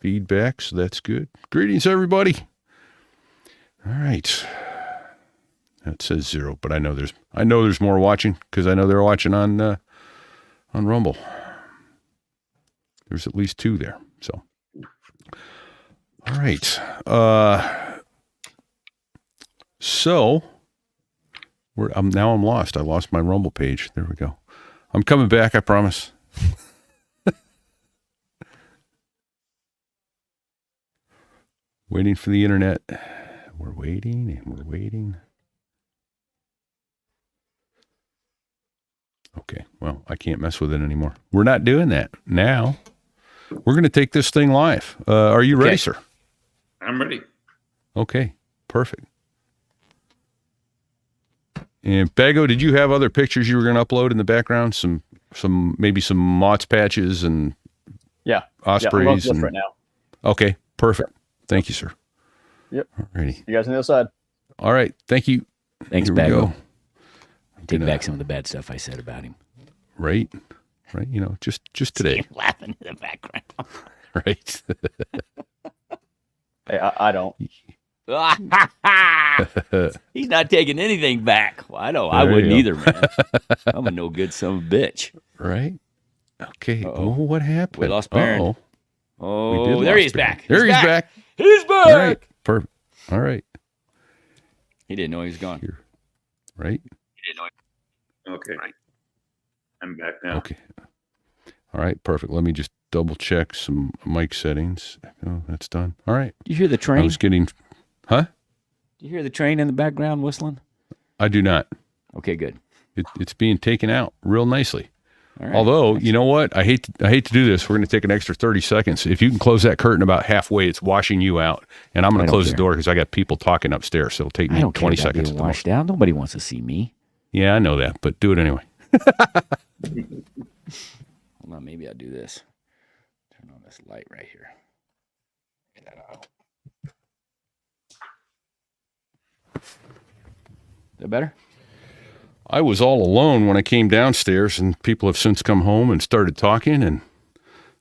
feedback, so that's good. Greetings, everybody. All right. That says 0, but I know there's more watching because I know they're watching on Rumble. There's at least 2 there. So, all right. So I'm lost. I lost my Rumble page. There we go. I'm coming back. I promise. Waiting for the internet. We're waiting and we're waiting. Okay, well, I can't mess with it anymore. We're not doing that now. We're going to take this thing live. Are you ready, sir? I'm ready. Okay, perfect. And Bago, did you have other pictures you were going to upload in the background? Maybe some Mott's patches and ospreys. Yeah, right now. Okay, perfect. Thank you, sir. Yep. Alrighty. You guys on the other side. All right. Thank you. Thanks, Here we Bago. go. Take back some of the bad stuff I said about him. Right. You know, just today. See him laughing in the background. Right. Hey, I don't. He's not taking anything back. Well, I know. I There wouldn't you either, man. I'm a no good son of a bitch. Right. Okay. Uh-oh. Oh, what happened? We lost Baron. Uh-oh. Oh, there he is back. There he's back. He's back. All right. Perfect. All right. He didn't know he was gone. Here. Right. Okay. I'm back now. Okay. All right. Perfect. Let me just double check some mic settings. Oh, that's done. All right. You hear the I train? was getting, huh? Do you hear the train in the background whistling? I do not. Okay, good. It's being taken out real nicely. All right. Although, you know what? I hate to do this. We're going to take an extra 30 seconds. If you can close that curtain about halfway, it's washing you out. And I'm going to close the door because I got people talking upstars. So it'll take me 20 seconds. Being washed out. Nobody wants to see me. Yeah, I know that, but do it anyway. Hold on, maybe I'll do this. Turn on this light right here. Get that out. Is that better? I was all alone when I came downstairs, and people have since come home and started talking, and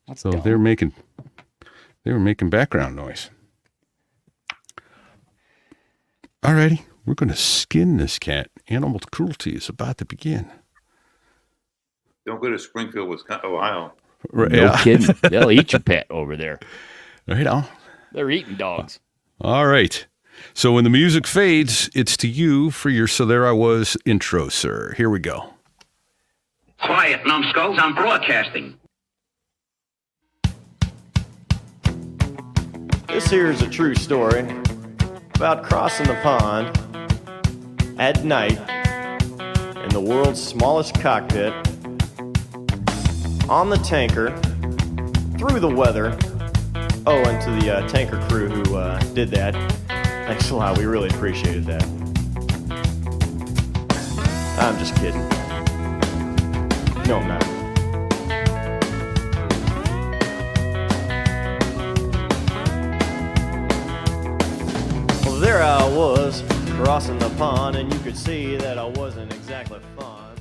That's so dumb. they were making background noise. All righty, we're going to skin this cat. Animal cruelty is about to begin. Don't go to Springfield, Wisconsin, Ohio. Right, No kidding. They'll eat your pet over there. Right on. They're eating dogs. All right. So when the music fades, it's to you for your So There I Was intro, sir. Here we go. Quiet, numbskulls, I'm broadcasting. This here is a true story about crossing the pond at night in the world's smallest cockpit on the tanker through the weather. Oh, and to the tanker crew who did that, thanks a lot. We really appreciated that. I'm just kidding. No, I'm not. Well, there I was, crossing the pond, and you could see that I wasn't exactly fond.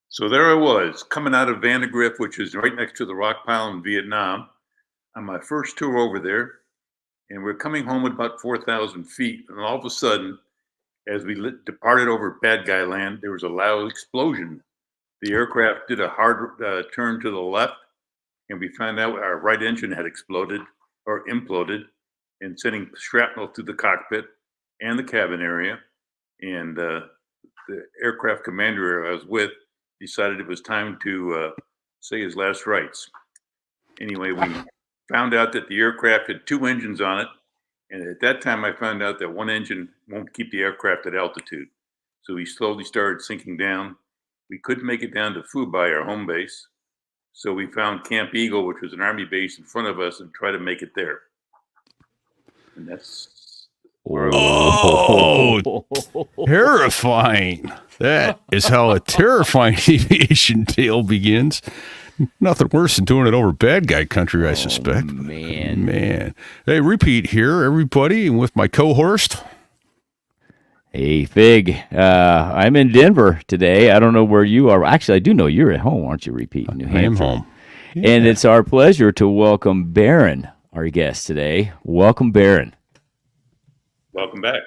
So there I was, coming out of Vandegrift, which is right next to the rock pile in Vietnam, on my first tour over there. And we're coming home at about 4,000 feet. And all of a sudden, as we departed over Bad Guy Land, there was a loud explosion. The aircraft did a hard turn to the left, and we found out our right engine had exploded or imploded and sending shrapnel through the cockpit and the cabin area. And the aircraft commander I was with decided it was time to say his last rites. Anyway, we found out that the aircraft had 2 engines on it. And at that time, I found out that one engine won't keep the aircraft at altitude. So we slowly started sinking down. We couldn't make it down to Phu-Bai, our home base. So we found Camp Eagle, which was an Army base in front of us, and tried to make it there. And that's where I was. Oh, terrifying. That is how a terrifying aviation tale begins. Nothing worse than doing it over bad guy country, I suspect. Man. Hey, repeat here, everybody, and with my co-host. Hey, Fig. I'm in Denver today. I don't know where you are. Actually, I do know you're at home, aren't you, Repeat? New Hampshire. I am home. And it's our pleasure to welcome Baron, our guest today. Welcome, Baron. Welcome back.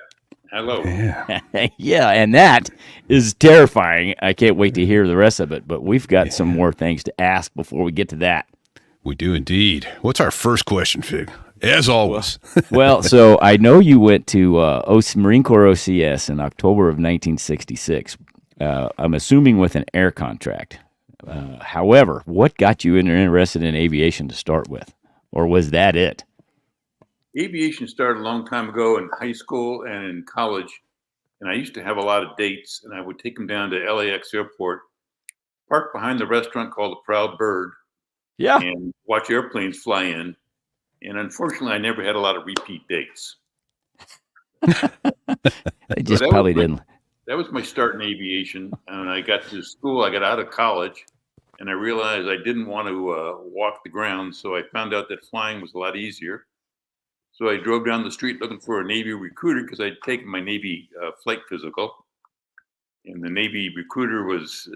Hello. Yeah. Yeah, and that is terrifying. I can't wait to hear the rest of it, but we've got some more things to ask before we get to that. We do indeed. What's our first question, Fig? As always. Well, so I know you went to Marine Corps OCS in October of 1966. I'm assuming with an air contract. However, what got you interested in aviation to start with? Or was that it? Aviation started a long time ago in high school and in college. And I used to have a lot of dates, and I would take them down to LAX airport, park behind the restaurant called the Proud Bird, Yeah. and watch airplanes fly in. And unfortunately, I never had a lot of repeat dates. They just that probably was my- didn't. That was my start in aviation. And I got to school, I got out of college, and I realized I didn't want to walk the ground. So I found out that flying was a lot easier. So I drove down the street looking for a Navy recruiter because I'd taken my Navy flight physical. And the Navy recruiter was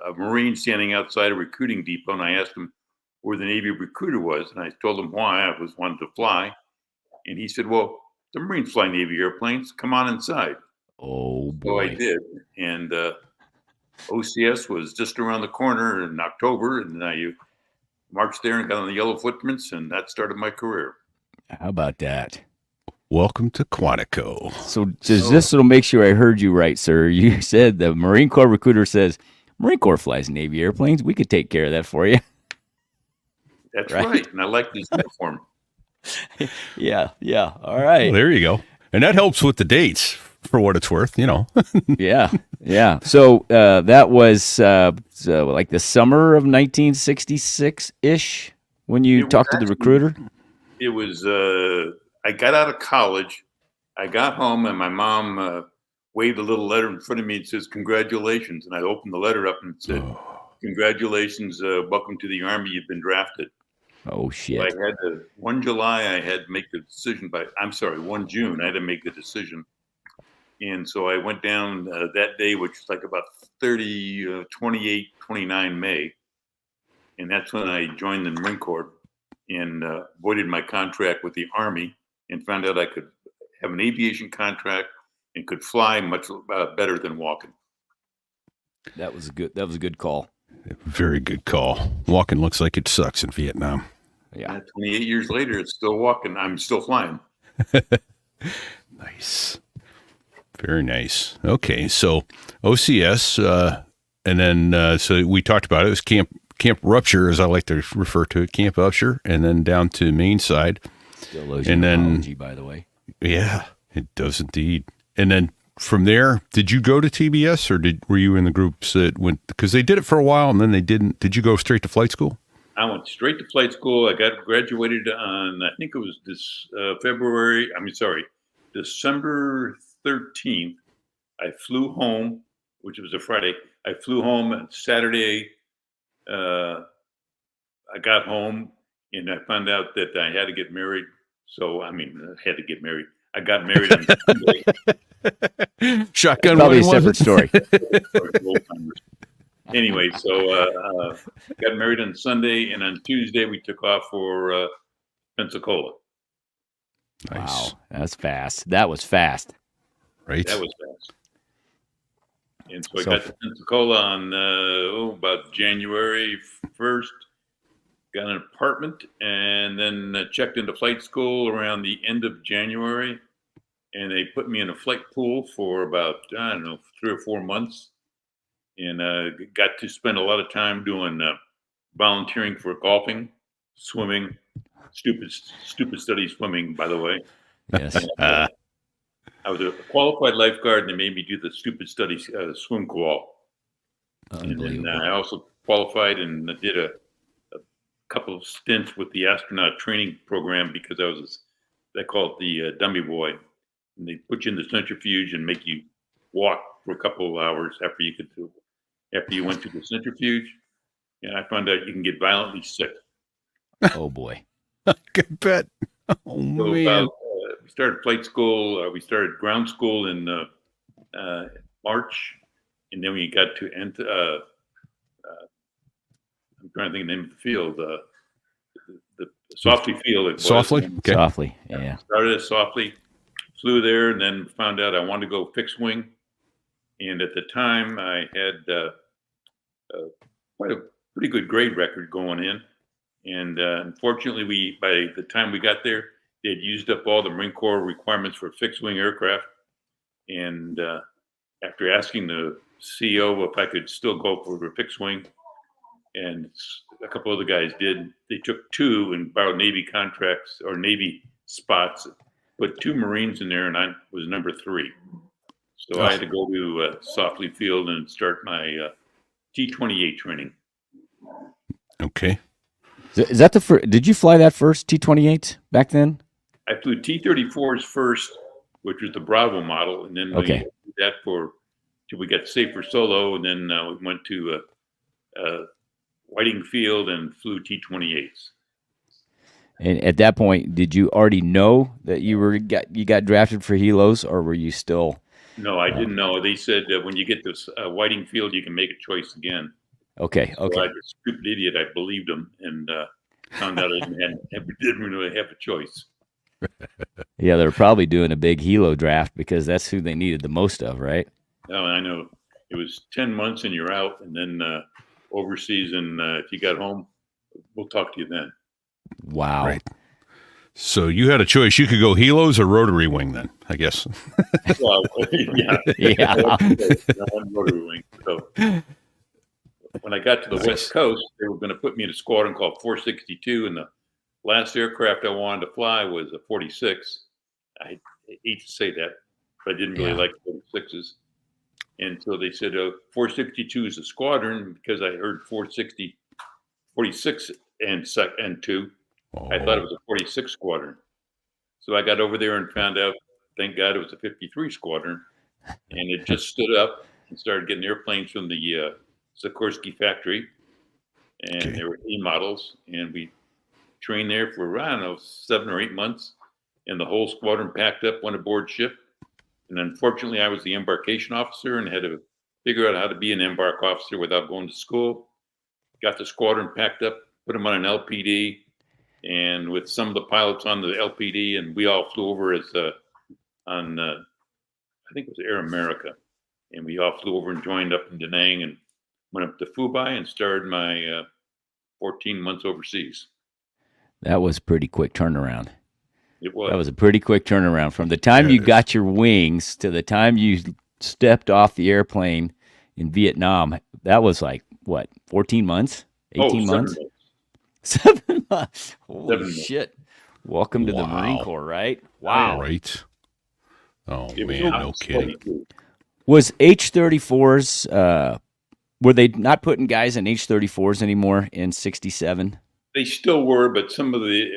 a Marine standing outside a recruiting depot. And I asked him where the Navy recruiter was. And I told him why I was wanting to fly. And he said, well, the Marines fly Navy airplanes. Come on inside. Oh, So boy. I did. And OCS was just around the corner in October. And I marched there and got on the yellow footprints. And that started my career. How about that? Welcome to Quantico. So just to make sure I heard you right, sir, you said the Marine Corps recruiter says, Marine Corps flies Navy airplanes. We could take care of that for you. That's Right. right. And I like this uniform. Yeah. All right. Well, there you go. And that helps with the dates for what it's worth, you know. Yeah. So that was like the summer of 1966-ish when you It was talked to the actually- recruiter? It was, I got out of college. I got home and my mom waved a little letter in front of me and says, congratulations. And I opened the letter up and it said, congratulations, welcome to the Army. You've been drafted. Oh, So shit. I had to, 1 July, I had to make the decision 1 June, I had to make the decision. And so I went down that day, which was like about 28, 29 May. And that's when I joined the Marine Corps and voided my contract with the Army and found out I could have an aviation contract and could fly much better than walking. That was a good call. Very good call. Walking looks like it sucks in Vietnam. Yeah. 28 years later, it's still walking. I'm still flying. Nice. Very nice. Okay, so OCS, and then so we talked about it. It was Camp Rupture, as I like to refer to it, Camp Rupture, and then down to Main Side. Still owes And you an then- apology, by the way. Yeah, it does indeed. And then from there, did you go to TBS or were you in the groups that went? Because they did it for a while and then they didn't. Did you go straight to flight school? I went straight to flight school. I got graduated on, I think it was December 13th. I flew home, which was a Friday. I flew home on Saturday. I got home and I found out that I had to get married. So, I had to get married. I got married on Sunday. Shotgun Probably a wedding, was separate it? story. Anyway, so got married on Sunday, and on Tuesday we took off for Pensacola. Nice. Wow. That's fast. That was fast. Right. That was fast. And so I So- got to Pensacola on about January 1st. Got an apartment, and then checked into flight school around the end of January. And they put me in a flight pool for about 3 or 4 months, and got to spend a lot of time doing volunteering for golfing, swimming, stupid study swimming, by the way. Yes. I was a qualified lifeguard, and they made me do the stupid study swim qual. And then Unbelievable. I also qualified and did a couple of stints with the astronaut training program because they call it the dummy boy. And they put you in the centrifuge and make you walk for a couple of hours after you went through the centrifuge. And I found out you can get violently sick. Oh, boy. Good bet. Oh, So man. we started flight school. We started ground school in March, and then we got to I'm trying to think of the name of the field. The Softly Field. It was. Softly? Okay. Softly, yeah. Started at Softly, flew there, and then found out I wanted to go fixed wing. And at the time, I had quite a pretty good grade record going in. And unfortunately, by the time we got there, they had used up all the Marine Corps requirements for fixed wing aircraft. And after asking the CEO if I could still go for a fixed wing, and a couple other guys did, they took 2 and borrowed Navy contracts or Navy spots, put 2 Marines in there, and I was number 3. So I had to go to Softly Field and start my T-28 training. Okay. Is that the first? Did you fly that first T-28 back then? I flew T-34s first, which was the Bravo model, and then we did that till we got safe for solo, and then we went to Whiting Field and flew T-28s. And at that point, did you already know that you got drafted for helos, or were you still? No, I didn't know. They said that when you get to Whiting Field, you can make a choice again. Okay. So I was a stupid idiot. I believed them and found out I didn't really have a choice. Yeah, they're probably doing a big helo draft because that's who they needed the most of, right? No, I know. It was 10 months and you're out, and then overseas, and if you got home, we'll talk to you then. Wow. Right. So you had a choice. You could go helos or rotary wing then, I guess. Well, yeah. Yeah. One rotary wing. So when I got to the West Coast, they were going to put me in a squadron called 462, and the last aircraft I wanted to fly was a 46. I hate to say that, but I didn't really like 46s. And so they said 462 is a squadron because I heard 46 and 2. I thought it was a 46 squadron. So I got over there and found out, thank God, it was a 53 squadron. And it just stood up and started getting airplanes from the Sikorsky factory. And there were E models. And we trained there for, 7 or 8 months. And the whole squadron packed up, went aboard ship. And unfortunately, I was the embarkation officer and had to figure out how to be an embark officer without going to school. Got the squadron packed up, put them on an LPD. And with some of the pilots on the LPD, and we all flew over as I think it was Air America, and we all flew over and joined up in Da Nang and went up to Fubai and started my 14 months overseas. That was a pretty quick turnaround. It was. That was a pretty quick turnaround from the time you got your wings to the time you stepped off the airplane in Vietnam. That was like, what, 14 months? 18 months? 7 months. Holy shit. Welcome to the Marine Corps, right? Wow. Right. Oh, man, no kidding. Was H-34s, were they not putting guys in H-34s anymore in 67? They still were, but some of they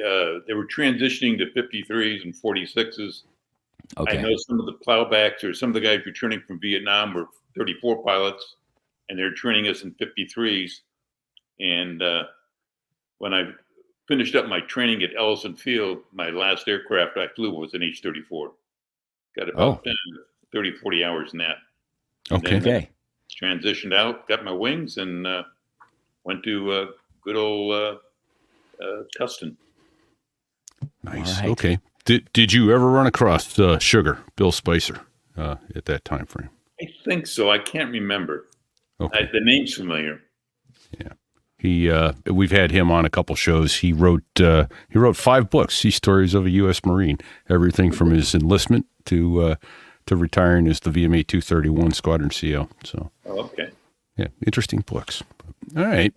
were transitioning to 53s and 46s. Okay. I know some of the plowbacks or some of the guys returning from Vietnam were 34 pilots, and they're training us in 53s. And when I finished up my training at Ellison Field, my last aircraft I flew was an H-34. Got about 30, 40 hours in that. Okay. Transitioned out, got my wings, and went to good old Tustin. Nice. Right. Okay. Did you ever run across Sugar, Bill Spicer, at that time frame? I think so. I can't remember. Okay. The name's familiar. Yeah. We've had him on a couple shows. He wrote 5 books, Sea Stories of a U.S. Marine, everything from his enlistment to retiring as the VMA 231 Squadron CO. So, okay. Yeah, interesting books. All right.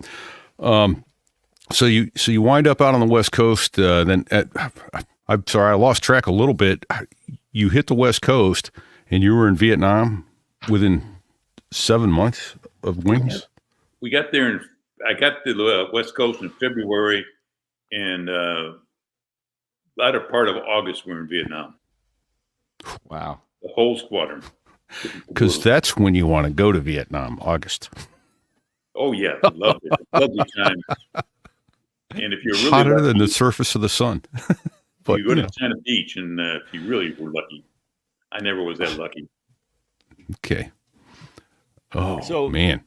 So you wind up out on the West Coast. Then I'm sorry, I lost track a little bit. You hit the West Coast, and you were in Vietnam within 7 months of wings. We got there, and I got to the West Coast in February, and latter part of August we were in Vietnam. Wow. The whole squadron. Because that's when you want to go to Vietnam, August. Oh yeah, loved it. Lovely time. And if you're really hotter lucky, than the surface of the sun. But you go to China Beach, and if you really were lucky, I never was that lucky. Okay. Oh, man.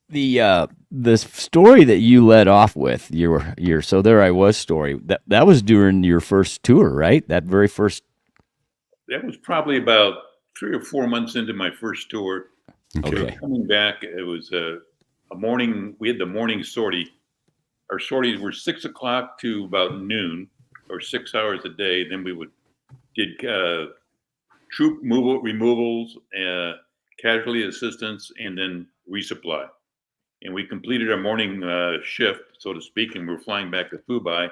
The story that you led off with, your "So There I Was" story, that was during your first tour, right? That very first. That was probably about 3 or 4 months into my first tour. Okay. Coming back, it was a morning. We had the morning sortie. Our sorties were 6 o'clock to about noon, or 6 hours a day. Then we did troop removals, casualty assistance, and then resupply. And we completed our morning shift, so to speak, and we were flying back to Fubai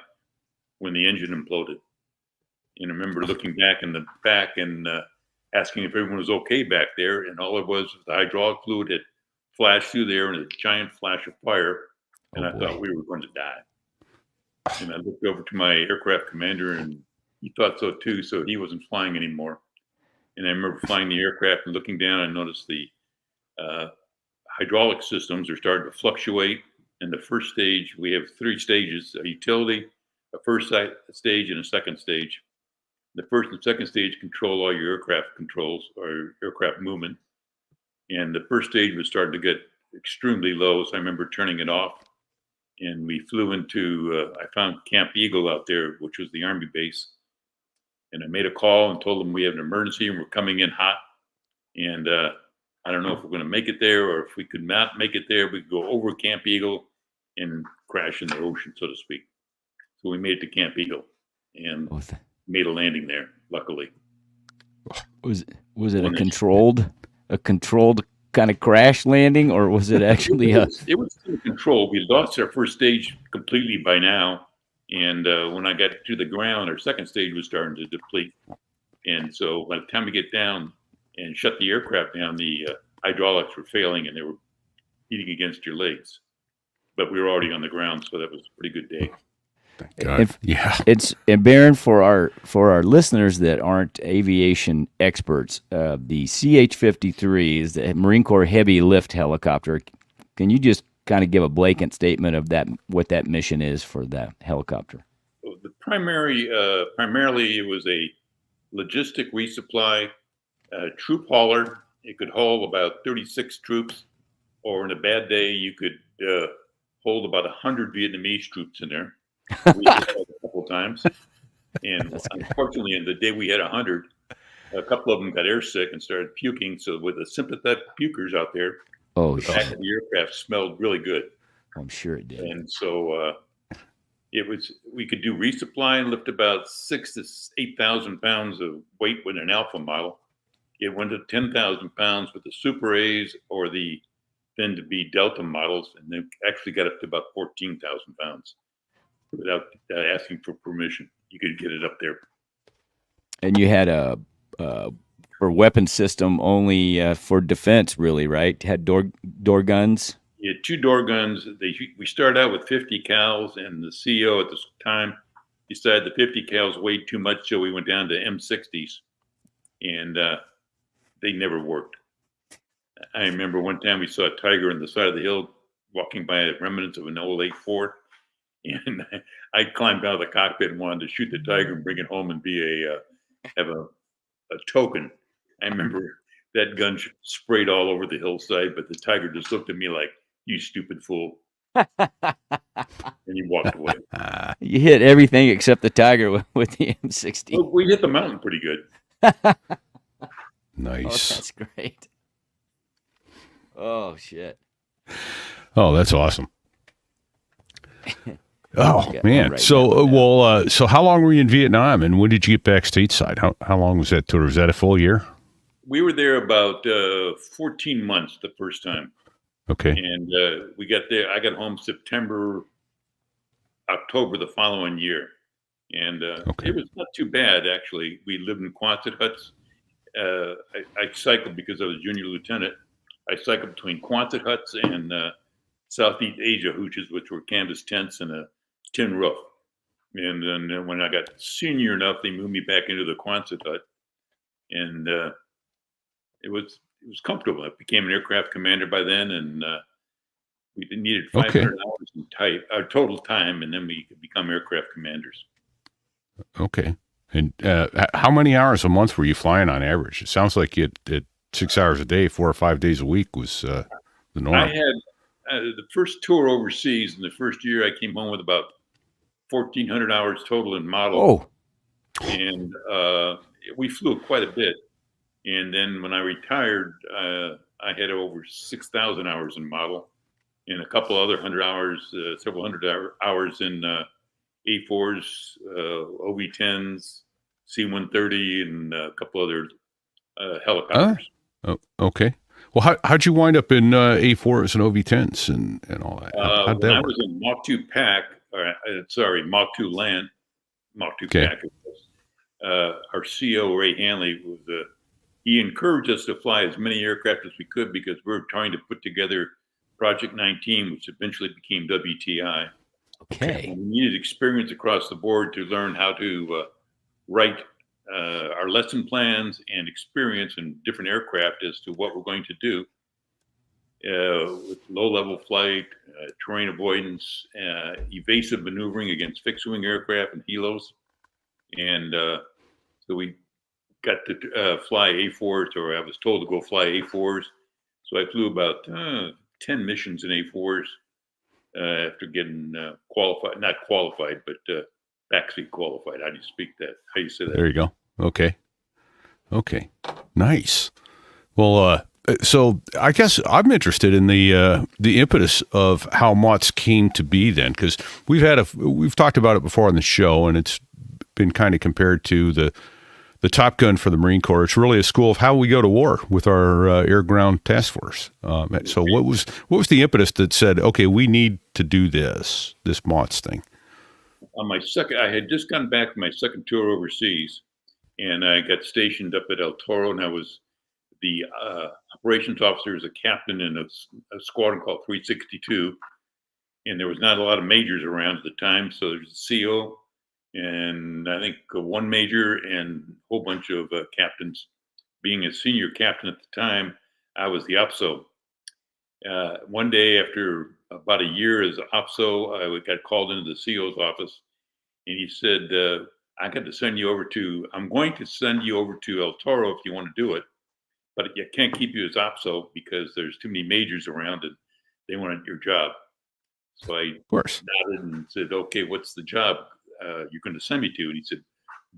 when the engine imploded. And I remember looking back in the back and asking if everyone was okay back there, and all it was the hydraulic fluid had flashed through there in a giant flash of fire, and I thought we were going to die. And I looked over to my aircraft commander, and he thought so too, so he wasn't flying anymore. And I remember flying the aircraft and looking down, I noticed the hydraulic systems are starting to fluctuate. In the first stage, we have 3 stages: a utility, a first stage, and a second stage. The first and second stage control all your aircraft controls or aircraft movement. And the first stage was starting to get extremely low, so I remember turning it off. And we flew into, I found Camp Eagle out there, which was the Army base. And I made a call and told them we have an emergency and we're coming in hot. And I don't know if we're going to make it there, or if we could not make it there, we could go over Camp Eagle and crash in the ocean, so to speak. So we made it to Camp Eagle and made a landing there, luckily. Was it a controlled kind of crash landing, or was it actually it was in control. We lost our first stage completely by now. And when I got to the ground, our second stage was starting to deplete. And so by the time we get down and shut the aircraft down, the hydraulics were failing and they were beating against your legs. But we were already on the ground, so that was a pretty good day. It's and Baron, for our listeners that aren't aviation experts, the CH-53 is the Marine Corps heavy lift helicopter. Can you just kind of give a blanket statement of that, what that mission is for that helicopter? The primarily it was a logistic resupply troop hauler. It could haul about 36 troops, or in a bad day, you could hold about 100 Vietnamese troops in there. We did that a couple of times. And unfortunately, on the day we had 100, a couple of them got airsick and started puking. So with the sympathetic pukers out there, the back of the aircraft smelled really good. I'm sure it did. And so we could do resupply and lift about 6,000 to 8,000 pounds of weight with an Alpha model. It went to 10,000 pounds with the Super A's or the then to be Delta models, and then actually got up to about 14,000 pounds without asking for permission. You could get it up there. And you had a for weapon system only for defense, really, right? Had door guns. You had 2 door guns. We started out with 50 cals, and the CEO at the time decided the 50 cals weighed too much, so we went down to M60s, and they never worked. I remember one time we saw a tiger on the side of the hill walking by the remnants of an old 8-4, and I climbed out of the cockpit and wanted to shoot the tiger and bring it home and have a token. I remember that gun sprayed all over the hillside, but the tiger just looked at me like, "You stupid fool," and he walked away. You hit everything except the tiger with the M60. Well, we hit the mountain pretty good. Nice. Oh, that's great. Oh, shit. Oh, that's awesome. Oh, man. So, so how long were you in Vietnam, and when did you get back stateside? How long was that tour? Was that a full year? We were there about 14 months the first time. Okay. And we got there. I got home October the following year. And it was not too bad, actually. We lived in Quonset huts. I cycled because I was junior lieutenant. I cycled between Quonset huts and Southeast Asia hooches, which were canvas tents and a tin roof. And then when I got senior enough, they moved me back into the Quonset hut. And it was comfortable. I became an aircraft commander by then, and we needed 500 hours in total time, and then we could become aircraft commanders. Okay. And how many hours a month were you flying on average? It sounds like you had 6 hours a day, 4 or 5 days a week was the norm. the first tour overseas in the first year, I came home with about 1,400 hours total in model. Oh, And we flew quite a bit. And then when I retired, I had over 6,000 hours in model and a couple other several hundred hours in A4s, OV10s, C-130, and a couple other helicopters. okay. Well, how'd you wind up in A4s and OV10s and all that? How'd When that I work? was in Mach 2 Pack, Mach 2 Land, Mach 2 Okay. Pack, our CO, Ray Hanley, he encouraged us to fly as many aircraft as we could because we were trying to put together Project 19, which eventually became WTI. Okay. And we needed experience across the board to learn how to write our lesson plans and experience in different aircraft as to what we're going to do with low-level flight, terrain avoidance, evasive maneuvering against fixed-wing aircraft and helos. And so we got to fly A4s, or I was told to go fly A4s. So I flew about 10 missions in A4s after getting qualified, not qualified, but backseat qualified. How do you speak that? How do you say that? There you go. Okay. Nice. Well, so I guess I'm interested in the impetus of how Mott's came to be then, because we've talked about it before on the show, and it's been kind of compared to the Top Gun for the Marine Corps. It's really a school of how we go to war with our air ground task force. So what was the impetus that said, okay, we need to do this Mott's thing? On my second, I had just gone back from my second tour overseas, and I got stationed up at El Toro, and I was the operations officer as a captain in a squadron called 362, and there was not a lot of majors around at the time, so there's a CO, and I think one major and a whole bunch of captains. Being a senior captain at the time, I was the OPSO. One day after about a year as OPSO, I got called into the CO's office, and he said, I'm going to send you over to El Toro if you want to do it, but I can't keep you as OPSO because there's too many majors around and they want your job. So I Of course. nodded and said, okay, what's the job you're going to send me to? And he said,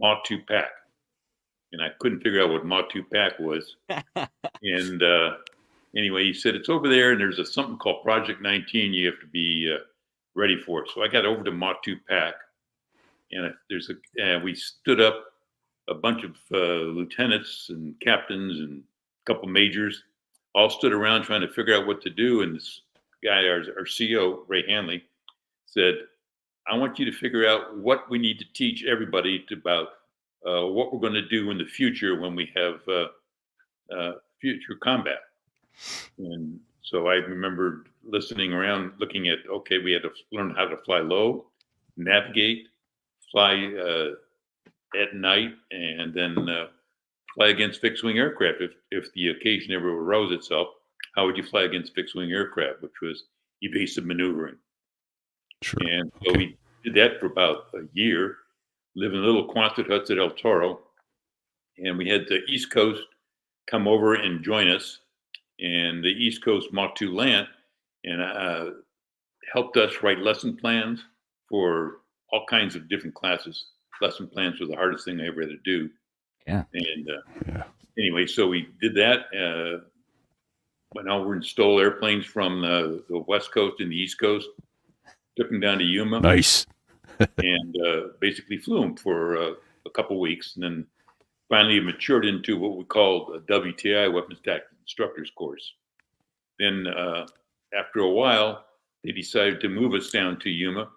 Mach 2 Pack. And I couldn't figure out what Mach 2 Pack was. And anyway, he said, it's over there and there's something called Project 19 you have to be ready for. So I got over to Mach 2 Pack, and we stood up a bunch of lieutenants and captains and a couple majors, all stood around trying to figure out what to do. And this guy, our CO, Ray Hanley, said, I want you to figure out what we need to teach everybody about what we're going to do in the future when we have future combat. And so I remember listening around, looking at, okay, we had to learn how to fly low, navigate, fly at night, and then fly against fixed-wing aircraft. If the occasion ever arose itself, how would you fly against fixed-wing aircraft, which was evasive maneuvering. Sure. And so we did that for about a year, living in little Quonset huts at El Toro. And we had the East Coast come over and join us, and the East Coast Mach 2 Land, and helped us write lesson plans for all kinds of different classes. Lesson plans were the hardest thing I ever had to do. Yeah. And anyway, so we did that. Went over and stole airplanes from the West Coast and the East Coast, took them down to Yuma. Nice. And basically flew them for a couple weeks, and then finally matured into what we called a WTI, Weapons Tactics Instructors course. Then after a while, they decided to move us down to Yuma,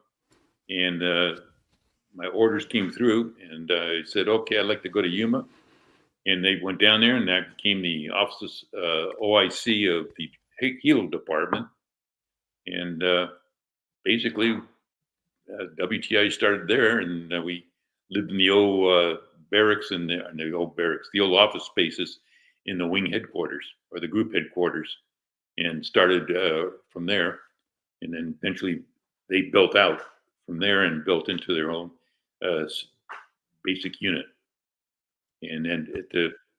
and my orders came through, and I said, okay, I'd like to go to Yuma. And they went down there, and that became the office OIC of the Helo department. And basically, WTI started there, and we lived in the old barracks and the old office spaces in the wing headquarters or the group headquarters, and started from there. And then eventually they built out from there and built into their own basic unit. And then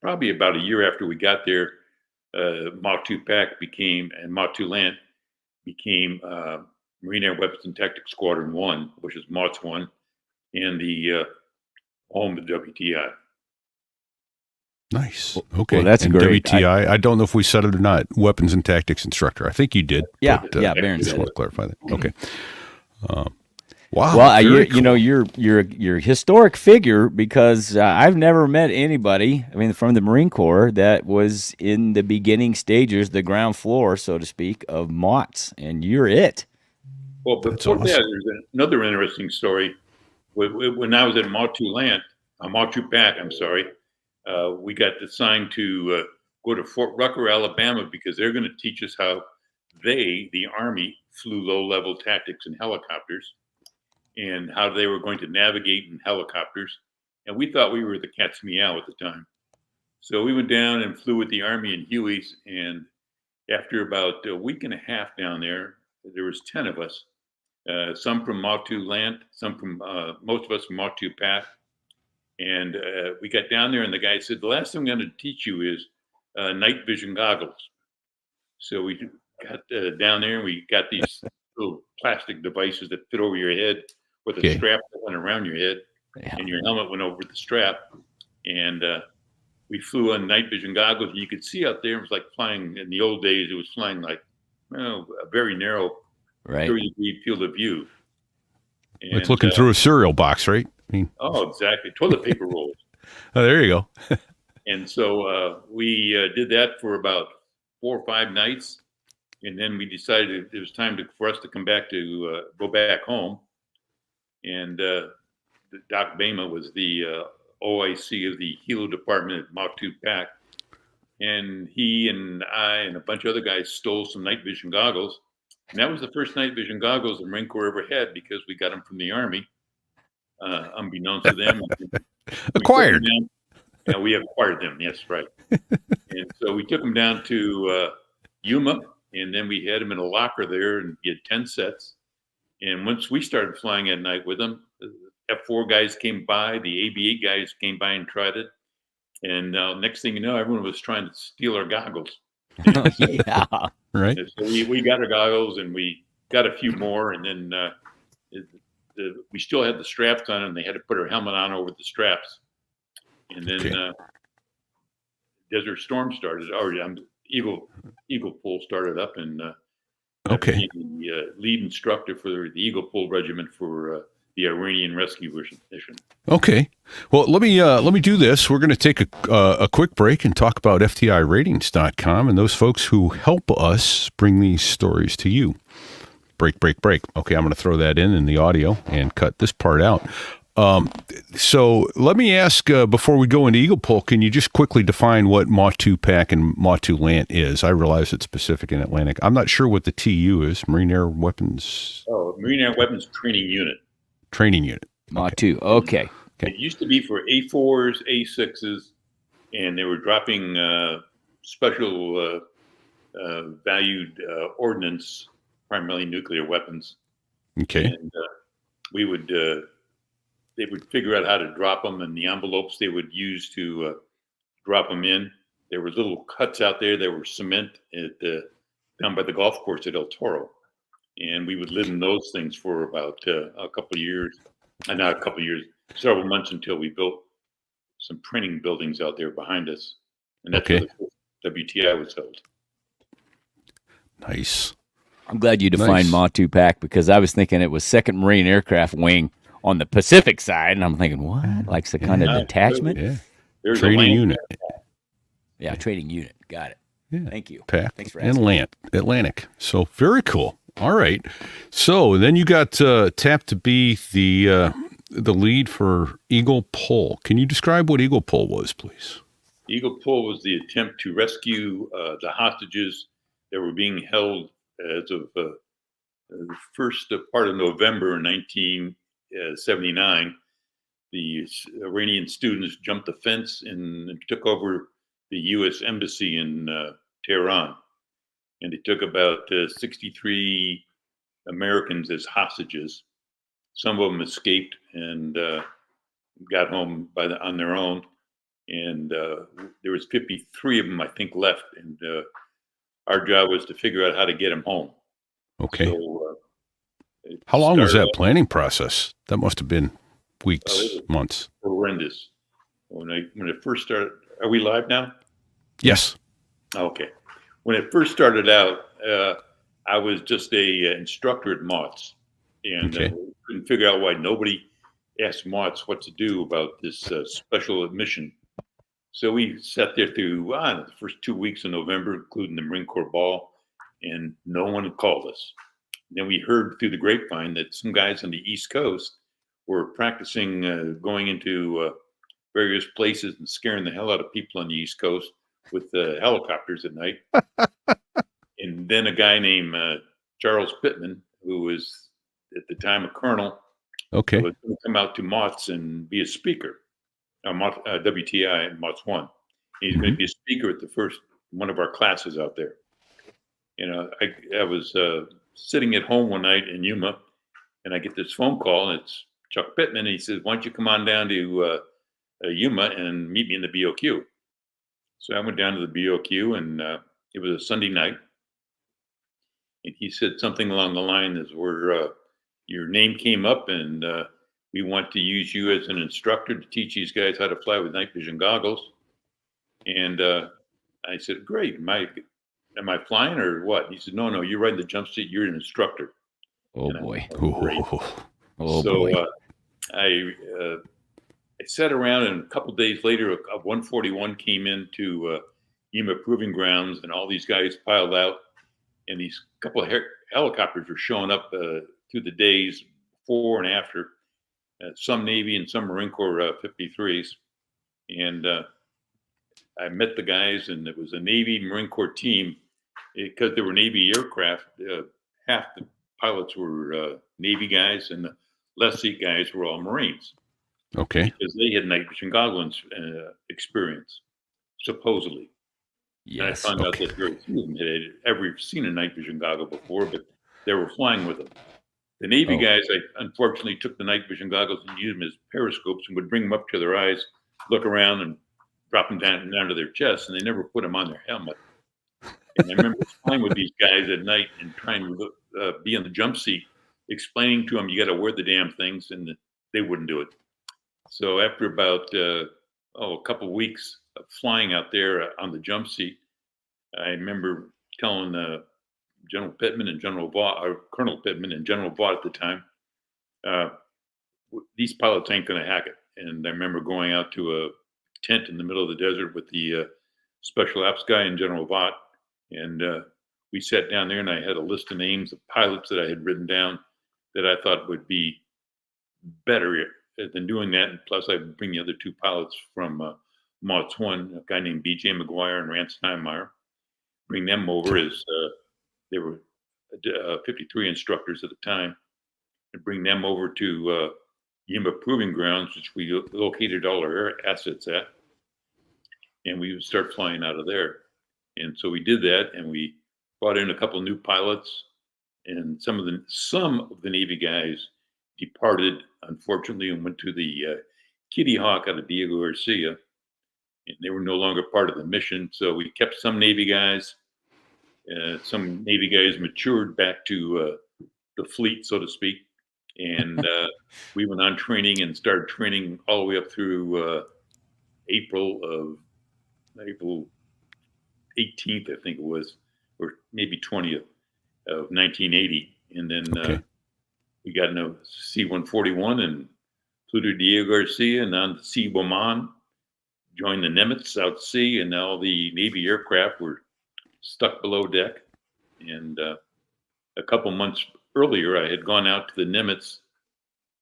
probably about a year after we got there, Mach 2 Pack and Mach 2 Land became Marine Air Weapons and Tactics Squadron 1, which is MOTS 1, and the home of WTI. Nice. Okay. Well, that's and great. WTI, I don't know if we said it or not, Weapons and Tactics Instructor. I think you did. Yeah, but, yeah, Baron just said want it. to clarify that. Okay. Wow. Well, very you know, you're a historic figure because I've never met anybody, I mean, from the Marine Corps that was in the beginning stages, the ground floor, so to speak, of MOTS, and you're it. Well, That's before that, awesome. there's another interesting story. When I was at Matu Pack, I'm sorry, we got assigned to go to Fort Rucker, Alabama, because they're going to teach us how the Army, flew low-level tactics in helicopters and how they were going to navigate in helicopters. And we thought we were the cat's meow at the time. So we went down and flew with the Army in Hueys. And after about a week and a half down there was 10 of us, some from Matu Land, some from, most of us from Matu Pack. And we got down there and the guy said, the last thing I'm going to teach you is night vision goggles. So we got down there and we got these little plastic devices that fit over your head with a strap that went around your head, and your helmet went over the strap. And we flew on night vision goggles. And you could see out there, it was like flying in the old days. It was flying like a very narrow 30-degree field of view. And, it's looking through a cereal box, right? I mean, oh, exactly. Toilet paper rolls. Oh, there you go. And so we did that for about 4 or 5 nights. And then we decided it was time for us to come back to go back home. And Doc Bama was the OIC of the Helo department at Matu Pack. And he and I and a bunch of other guys stole some night vision goggles. And that was the first night vision goggles the Marine Corps ever had because we got them from the Army, unbeknownst to them. Acquired. Yeah, we acquired them. Yes, right. And so we took them down to Yuma, and then we had them in a locker there, and we had 10 sets. And once we started flying at night with them, the F4 guys came by, the AB8 guys came by and tried it. And next thing you know, everyone was trying to steal our goggles. Yeah. Right. And so we got our goggles, and we got a few more, and then we still had the straps on, and they had to put our helmet on over the straps. And then Desert Storm started, or Eagle Pull started up, and Okay. the lead instructor for the Eagle Pull Regiment for the Iranian rescue mission. Okay. Well, let me do this. We're going to take a quick break and talk about FTIratings.com and those folks who help us bring these stories to you. Break. Okay, I'm going to throw that in the audio and cut this part out. So let me ask, before we go into Eagle Pull, can you just quickly define what Matu Pack and Matu Lant is? I realize it's Pacific and Atlantic. I'm not sure what the TU is, Marine Air Weapons. Oh, Marine Air Weapons Training Unit. Training Unit. Matu, okay. It used to be for A4s, A6s, and they were dropping special valued ordnance, primarily nuclear weapons. Okay. And they would figure out how to drop them, and the envelopes they would use to drop them in. There were little cuts out there that were cement down by the golf course at El Toro. And we would live in those things for about several months until we built some printing buildings out there behind us. And that's where the WTI was held. Nice. I'm glad you defined Matu Pack because I was thinking it was 2nd Marine Aircraft Wing on the Pacific side, and I'm thinking, what? Like the kind of detachment? Yeah. There's Training unit. Yeah, training unit. Got it. Yeah. Thank you. Pack Thanks for and asking. Atlantic. So very cool. All right. So then you got tapped to be the lead for Eagle Pull. Can you describe what Eagle Pull was, please? Eagle Pull was the attempt to rescue the hostages that were being held as of the first part of November 1979. The Iranian students jumped the fence and took over the U.S. Embassy in Tehran. And they took about 63 Americans as hostages. Some of them escaped and got home on their own. And there was 53 of them, I think, left. And our job was to figure out how to get them home. Okay. So, How long was started that planning process? That must have been weeks, was months. horrendous. When it first started, are we live now? Yes. Okay. When it first started out, I was just a instructor at Mott's, and Okay. couldn't figure out why nobody asked Mott's what to do about this special admission. So we sat there through the first 2 weeks of November, including the Marine Corps Ball, and no one called us. Then we heard through the grapevine that some guys on the East Coast were practicing going into various places and scaring the hell out of people on the East Coast with helicopters at night. And then a guy named Charles Pittman, who was at the time a colonel, Okay. was going to come out to Mott's and be a speaker, WTI and Mott's 1. He's going to be a speaker at the first one of our classes out there. You know, I was sitting at home one night in Yuma, and I get this phone call, and it's Chuck Pittman. And he says, "Why don't you come on down to Yuma and meet me in the BOQ?" So I went down to the BOQ, and it was a Sunday night. And he said something along the line as where your name came up, and we want to use you as an instructor to teach these guys how to fly with night vision goggles. And I said, "Great. Am I flying or what?" He said, No, you're riding the jump seat. You're an instructor. Oh, And I boy. went, "Great." Oh, So boy. I sat around, and a couple days later, a 141 came into Yuma Proving Grounds, and all these guys piled out, and these couple of helicopters were showing up through the days before and after, some Navy and some Marine Corps 53s. And I met the guys, and it was a Navy Marine Corps team because there were Navy aircraft. Half the pilots were Navy guys, and the left seat guys were all Marines Okay. because they had night vision goggles experience, supposedly. And I Yes. found out Okay. that very few of them had ever seen a night vision goggle before, but they were flying with them. The Navy Oh. guys, I unfortunately took the night vision goggles and used them as periscopes and would bring them up to their eyes, look around, and drop them down to their chest, and they never put them on their helmet. And I remember flying with these guys at night and trying to be in the jump seat, explaining to them you got to wear the damn things, and they wouldn't do it. So after about a couple of weeks of flying out there on the jump seat, I remember telling General Pittman and General Vaught, or Colonel Pittman and General Vaught at the time, these pilots ain't going to hack it. And I remember going out to a tent in the middle of the desert with the special ops guy and General Vaught, and we sat down there, and I had a list of names of pilots that I had written down that I thought would be better than doing that. And plus, I would bring the other two pilots from Mott's 1, a guy named B.J. McGuire and Rance Steinmeier, bring them over as they were 53 instructors at the time, and bring them over to Yuma Proving Grounds, which we located all our assets at, and we would start flying out of there. And so we did that, and we brought in a couple of new pilots, and some of the Navy guys departed, unfortunately, and went to the Kitty Hawk out of Diego Garcia, and they were no longer part of the mission. So we kept some Navy guys. Some Navy guys matured back to the fleet, so to speak, and we went on training and started training all the way up through April 18th, I think it was, or maybe 20th of 1980, and then we got in a C-141 and flew to Diego Garcia and on to C-Boman, joined the Nimitz out to sea, and all the Navy aircraft were stuck below deck. And a couple months earlier, I had gone out to the Nimitz,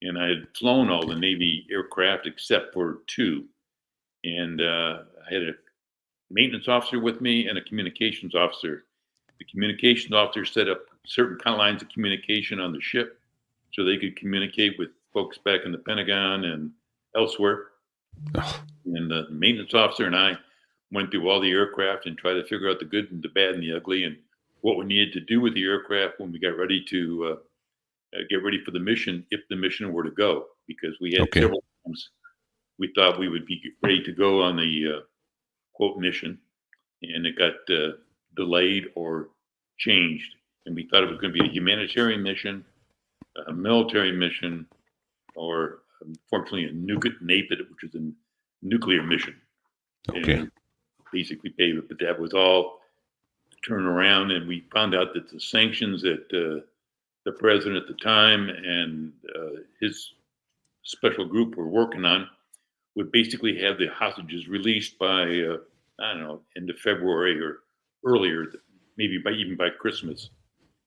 and I had flown all the Navy aircraft except for 2. And I had a maintenance officer with me and a communications officer. The communications officer set up certain kind of lines of communication on the ship so they could communicate with folks back in the Pentagon and elsewhere. And the maintenance officer and I went through all the aircraft and tried to figure out the good and the bad and the ugly and what we needed to do with the aircraft when we got ready to get ready for the mission, if the mission were to go, because we had several times we thought we would be ready to go on the quote mission, and it got delayed or changed, and we thought it was going to be a humanitarian mission, a military mission, or unfortunately a NAPID, which is a nuclear mission. Okay. And basically paid it, but that was all turned around, and we found out that the sanctions that the president at the time and his special group were working on would basically have the hostages released by I don't know, end of February or earlier, maybe even by Christmas.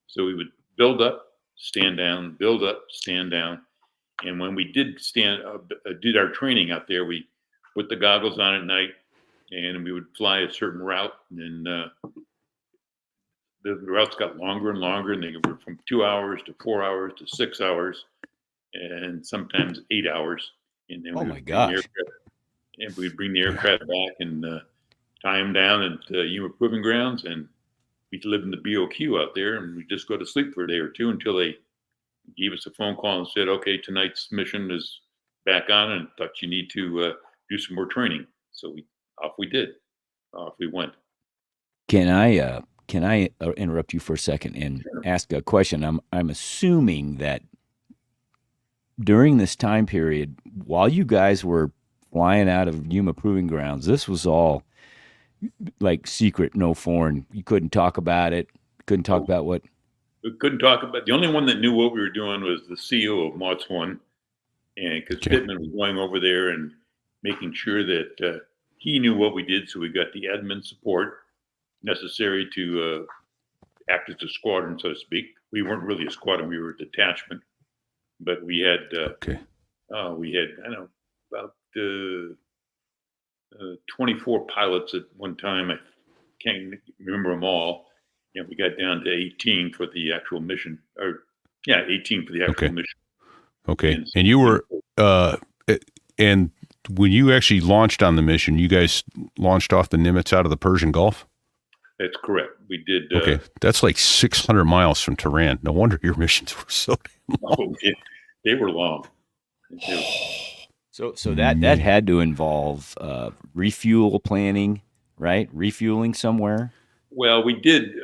So we would build up, stand down, build up, stand down, and when we did did our training out there, we put the goggles on at night, and we would fly a certain route, and the routes got longer and longer, and they were from 2 hours to 4 hours to 6 hours, and sometimes 8 hours. And then Oh my gosh! And we'd bring the aircraft back and tie them down at Yuma Proving Grounds, and we'd live in the BOQ out there, and we'd just go to sleep for a day or two until they gave us a phone call and said, "Okay, tonight's mission is back on, and thought you need to do some more training." So off we went. Can I interrupt you for a second and ask a question? I'm assuming that during this time period, while you guys were flying out of Yuma Proving Grounds, this was all like secret, no foreign. You couldn't talk about it. Couldn't talk about what. We couldn't talk about. The only one that knew what we were doing was the CEO of MOTS 1, and because Pittman was going over there and making sure that he knew what we did, so we got the admin support necessary to act as a squadron, so to speak. We weren't really a squadron; we were a detachment, but we had I don't know, about 24 pilots at one time. I can't remember them all. And we got down to 18 for the actual mission, 18 for the actual mission. Okay. And you were, and when you actually launched on the mission, you guys launched off the Nimitz out of the Persian Gulf? That's correct. We did. Okay. That's like 600 miles from Tehran. No wonder your missions were so damn long. They were long. So that had to involve refuel planning, right? Refueling somewhere. Well, we did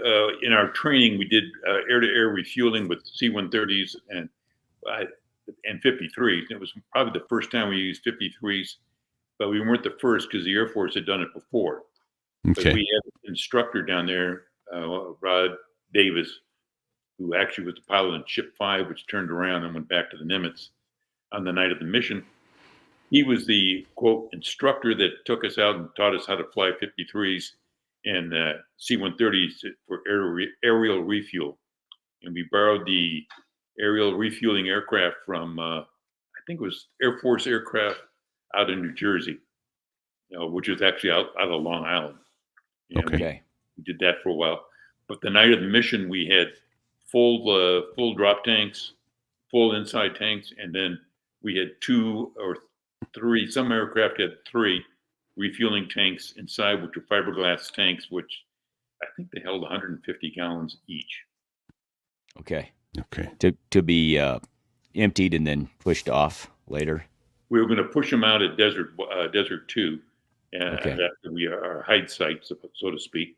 in our training. We did air-to-air refueling with C-130s and 53s. It was probably the first time we used 53s, but we weren't the first because the Air Force had done it before. Okay. But we had an instructor down there, Rod Davis, who actually was the pilot on Ship 5, which turned around and went back to the Nimitz on the night of the mission. He was the, quote, instructor that took us out and taught us how to fly 53s and C-130s for aerial refuel. And we borrowed the aerial refueling aircraft from, I think it was Air Force aircraft out in New Jersey, which is actually out of Long Island. Okay. We did that for a while. But the night of the mission, we had full drop tanks, full inside tanks, and then we had 2 or 3, some aircraft had 3 refueling tanks inside, which were fiberglass tanks, which I think they held 150 gallons each. Okay. Okay. To be emptied and then pushed off later. We were going to push them out at Desert 2, Okay. after our hide site, so to speak.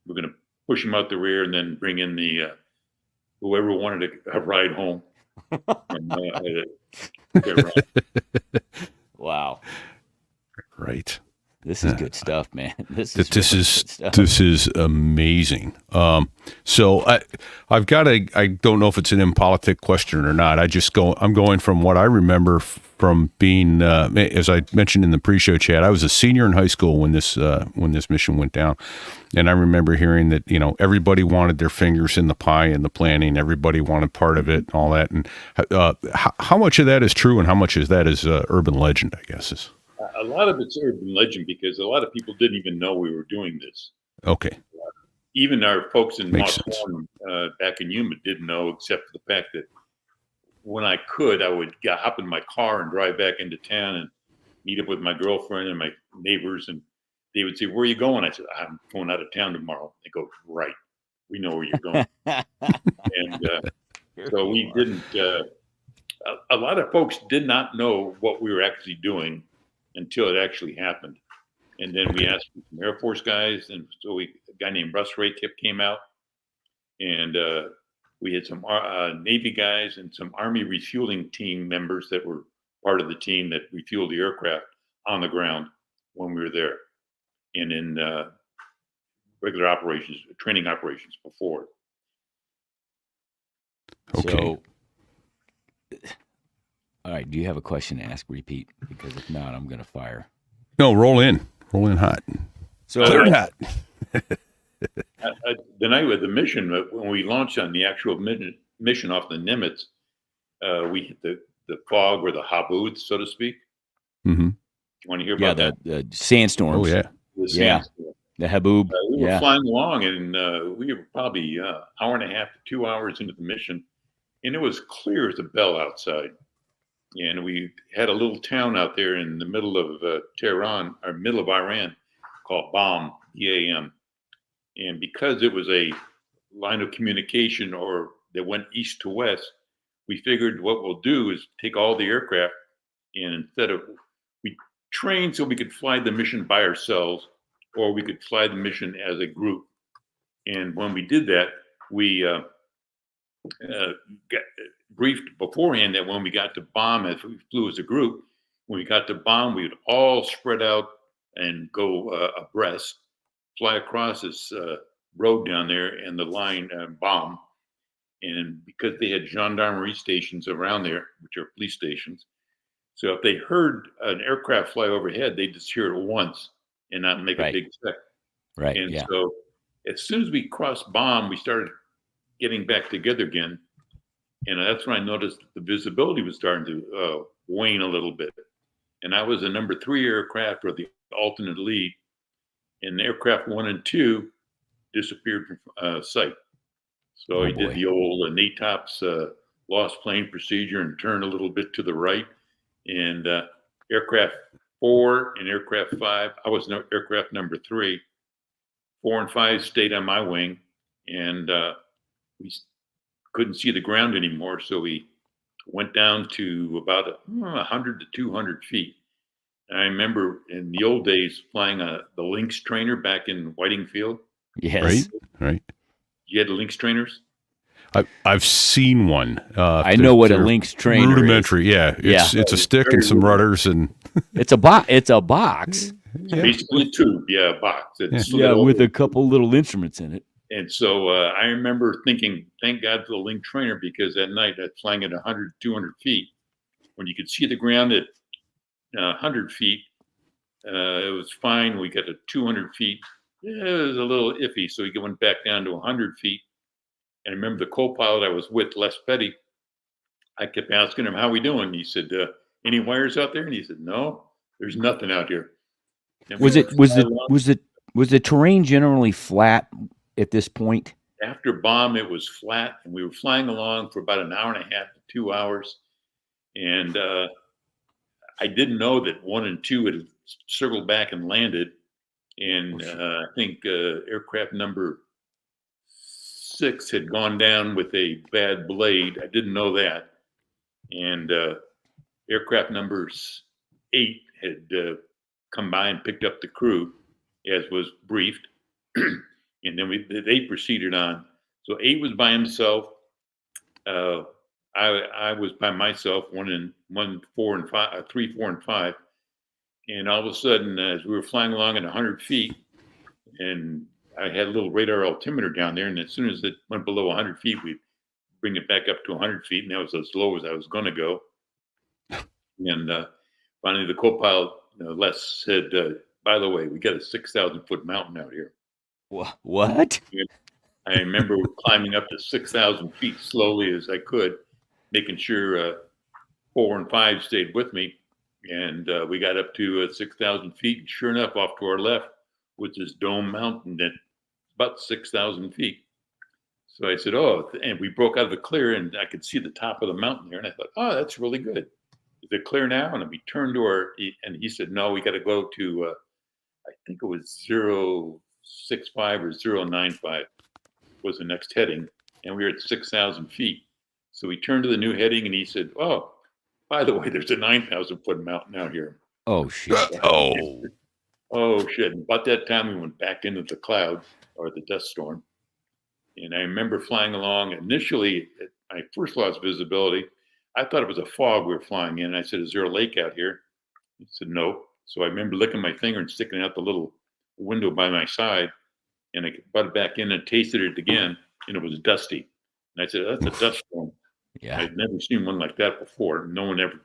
We're going to push them out the rear and then bring in the whoever wanted a ride home. Wow. Right. This is good stuff, man. This is amazing. So I've got I don't know if it's an impolitic question or not. I'm going from what I remember from being, as I mentioned in the pre-show chat, I was a senior in high school when this mission went down. And I remember hearing that, everybody wanted their fingers in the pie and the planning. Everybody wanted part of it and all that. And how much of that is true and how much of that is urban legend, I guess is. A lot of it's urban legend because a lot of people didn't even know we were doing this. Okay. Even our folks in Makes MOTS 1 back in Yuma didn't know, except for the fact that when I could, I would hop in my car and drive back into town and meet up with my girlfriend and my neighbors. And they would say, "Where are you going?" I said, "I'm going out of town tomorrow." They go, "Right. We know where you're going." And so we didn't, a lot of folks did not know what we were actually doing until it actually happened. And then we asked some Air Force guys, and so a guy named Russ Ray came out, and we had some Navy guys and some Army refueling team members that were part of the team that refueled the aircraft on the ground when we were there, and in regular operations, training operations before. Okay. So, all right. Do you have a question to ask? Repeat, because if not, I'm going to fire. No, roll in hot. So, Clear hot. The night with the mission, when we launched on the actual mission off the Nimitz, we hit the fog or the habooth, so to speak. Mm-hmm. You want to hear about that? the sandstorms. Oh yeah. The Yeah. sandstorm. The haboob. We were Yeah. flying along, and we were probably hour and a half to 2 hours into the mission, and it was clear as a bell outside. And we had a little town out there in the middle of Tehran, or middle of Iran, called Bam, B-A-M. And because it was a line of communication or that went east to west, we figured what we'll do is take all the aircraft, and instead of, we trained so we could fly the mission by ourselves, or we could fly the mission as a group. And when we did that, we got briefed beforehand that when we got to Bam, as we flew as a group, when we got to Bam, we would all spread out and go abreast, fly across this road down there and the line Bam. And because they had gendarmerie stations around there, which are police stations, so if they heard an aircraft fly overhead, they'd just hear it once and not make a big effect. Right. And Yeah. so as soon as we crossed Bam, we started getting back together again. And that's when I noticed the visibility was starting to wane a little bit. And I was the number 3 aircraft, or the alternate lead, and aircraft 1 and 2 disappeared from sight. So I did the old NATOPS lost plane procedure and turned a little bit to the right. And aircraft 4 and aircraft 5, I was aircraft number 3. 4 and 5 stayed on my wing, and we couldn't see the ground anymore. So we went down to about 100 to 200 feet. And I remember in the old days flying the Lynx trainer back in Whiting Field. Yes. Right. You had the Lynx trainers? I've seen one. I know what a Lynx trainer rudimentary. Yeah. It's a stick and some rudders, and It's a box. It's a box. Basically a tube, a box. It's Yeah, with a couple little instruments in it. And so I remember thinking, thank God for the Lynx trainer, because that night I was flying at 100, 200 feet. When you could see the ground at 100 feet, it was fine. We got to 200 feet. It was a little iffy. So we went back down to 100 feet. And I remember the co-pilot I was with, Les Petty, I kept asking him, how we doing? He said, any wires out there? And he said, no, there's nothing out here. And Was the terrain generally flat at this point? After Bam, it was flat, and we were flying along for about an hour and a half to 2 hours. And I didn't know that 1 and 2 had circled back and landed. And I think aircraft number 6 had gone down with a bad blade. I didn't know that. And aircraft number 8 had come by and picked up the crew, as was briefed. And then they proceeded on. So 8 was by himself. I was by myself, 3, 4, and 5. And all of a sudden, as we were flying along at 100 feet, and I had a little radar altimeter down there, and as soon as it went below 100 feet, we'd bring it back up to 100 feet, and that was as low as I was going to go. And finally, the co-pilot, Les, said, by the way, we got a 6,000-foot mountain out here. What? I remember climbing up to 6,000 feet slowly as I could, making sure 4 and 5 stayed with me. And we got up to 6,000 feet. And sure enough, off to our left was this dome mountain that's about 6,000 feet. So I said, and we broke out of the clear, and I could see the top of the mountain there. And I thought, that's really good. Is it clear now? And we turned to and he said, no, we got to go to, I think it was 065 or 095 was the next heading. And we were at 6,000 feet. So we turned to the new heading, and he said, by the way, there's a 9,000-foot mountain out here. Oh, shit. Oh, shit. And about that time, we went back into the cloud, or the dust storm. And I remember flying along. Initially, I first lost visibility. I thought it was a fog we were flying in. I said, "Is there a lake out here?" He said, "No." So I remember licking my finger and sticking out the little window by my side, and I butted back in and tasted it again, and it was dusty. And I said, "That's a dust storm." Yeah. I'd never seen one like that before. No one ever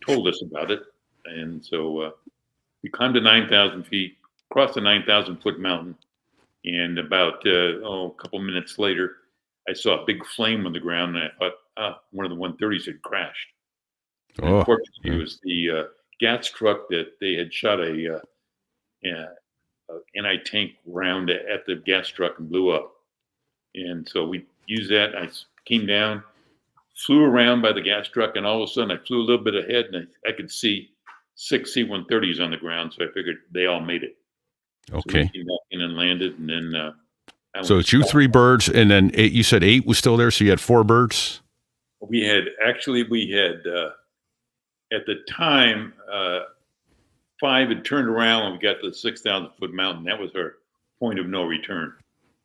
told us about it. And so we climbed to 9,000 feet, crossed the 9,000-foot mountain, and about a couple minutes later, I saw a big flame on the ground, and I thought, one of the 130s had crashed. Oh, Unfortunately, it was the gas truck that they had shot a anti-tank round at the gas truck and blew up. And so we used that. I came down, flew around by the gas truck, and all of a sudden I flew a little bit ahead, and I could see 6 C-130s on the ground. So I figured they all made it. okay. So we came back in and landed, and then So it's you 3 birds, and then 8. You said 8 was still there, so you had 4 birds. we had at the time 5 had turned around when we got to the 6,000-foot mountain. That was our point of no return.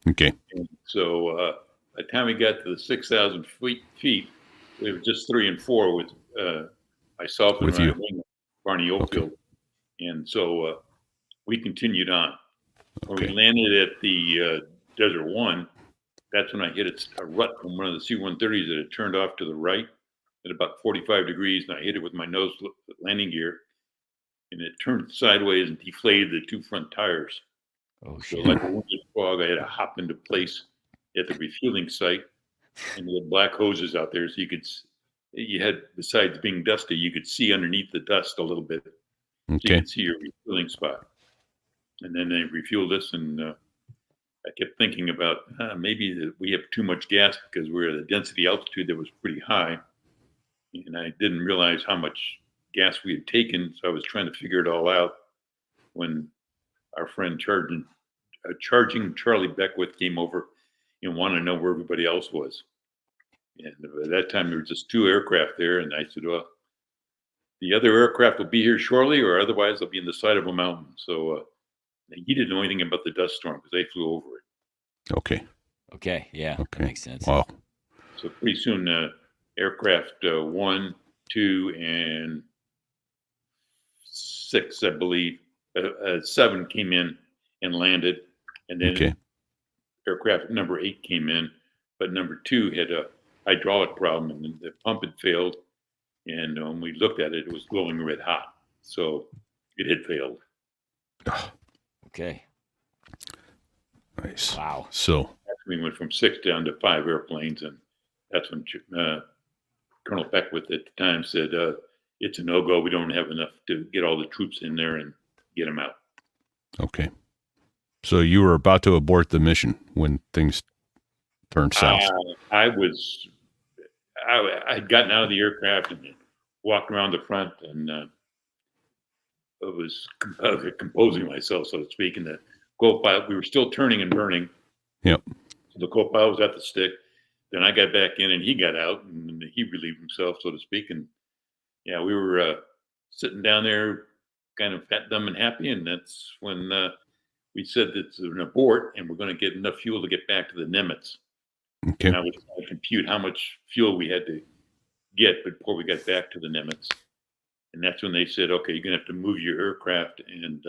Okay. And so by the time we got to the 6,000 feet, it was just 3 and 4 with myself and With my you. wing, Barney Oakfield. And so we continued on. When we Okay. landed at the Desert One, that's when I hit a rut from one of the C-130s that had turned off to the right at about 45 degrees, and I hit it with my nose landing gear, and it turned sideways and deflated the 2 front tires. Oh, So shit. like a wounded frog, I had to hop into place at the refueling site, and we had black hoses out there, so you had, besides being dusty, you could see underneath the dust a little bit, so you Okay. could see your refueling spot. And then they refueled us, and I kept thinking about maybe we have too much gas because we're at a density altitude that was pretty high, and I didn't realize how much gas we had taken, so I was trying to figure it all out when our friend charging Charlie Beckwith came over and wanted to know where everybody else was. And at that time, there were just 2 aircraft there, and I said, "Well, the other aircraft will be here shortly, or otherwise they'll be in the side of a mountain." So he didn't know anything about the dust storm because they flew over it. Okay. Okay. Yeah. That Okay. makes sense. Wow. So pretty soon, aircraft 1, 2, and 6, I believe, 7 came in and landed, and then Okay. aircraft number 8 came in, but number 2 had a hydraulic problem, and the pump had failed. And when we looked at it, it was glowing red hot, so it had failed. Okay. Nice. Wow. So, We went from 6 down to 5 airplanes, and that's when Colonel Beckwith at the time said, "It's a no-go. We don't have enough to get all the troops in there and get them out." okay. So you were about to abort the mission when things turned south. I'd gotten out of the aircraft and walked around the front, and I was composing myself, so to speak. And the co-pilot, we were still turning and burning. Yep. So the co-pilot was at the stick. Then I got back in, and he got out, and he relieved himself, so to speak. And yeah, we were sitting down there, kind of fat, dumb, and happy. And that's when we said that it's an abort, and we're going to get enough fuel to get back to the Nimitz. Okay. And I was trying to compute how much fuel we had to get before we got back to the Nimitz. And that's when they said, "Okay, you're going to have to move your aircraft." And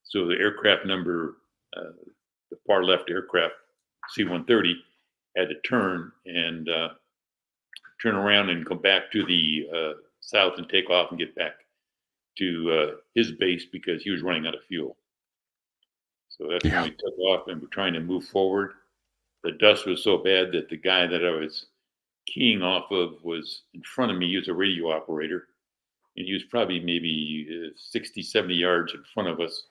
so the aircraft number, the far left aircraft, C-130, had to turn around and go back to the south and take off and get back to his base because he was running out of fuel. So that's when we took off and we're trying to move forward. The dust was so bad that the guy that I was keying off of was in front of me. He was a radio operator, and he was probably maybe 60, 70 yards in front of us.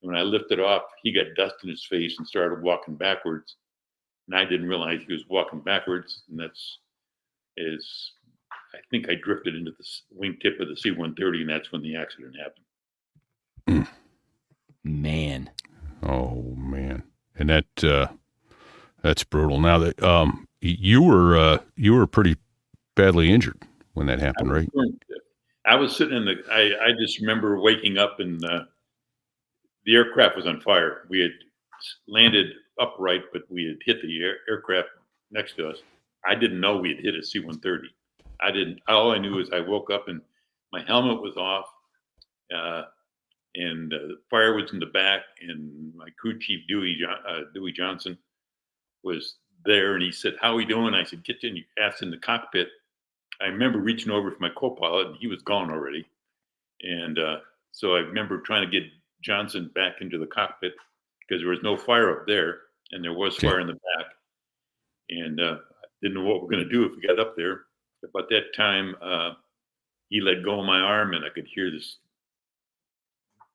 When I lifted off, he got dust in his face and started walking backwards. And I didn't realize he was walking backwards. And I think I drifted into the wingtip of the C-130, and that's when the accident happened. Man. Oh man. And that's brutal. Now that you were pretty badly injured when that happened, right? I was sitting I just remember waking up and the aircraft was on fire. We had landed upright, but we had hit the aircraft next to us. I didn't know we had hit a C-130. I didn't. All I knew is I woke up and my helmet was off, and the fire was in the back, and my crew chief Dewey Johnson was there, and he said, "How are we doing?" I said, "Get in your ass in the cockpit." I remember reaching over for my co-pilot, and he was gone already. And so I remember trying to get Johnson back into the cockpit because there was no fire up there, and there was fire in the back. And didn't know what we're going to do if we got up there. About that time, he let go of my arm, and I could hear this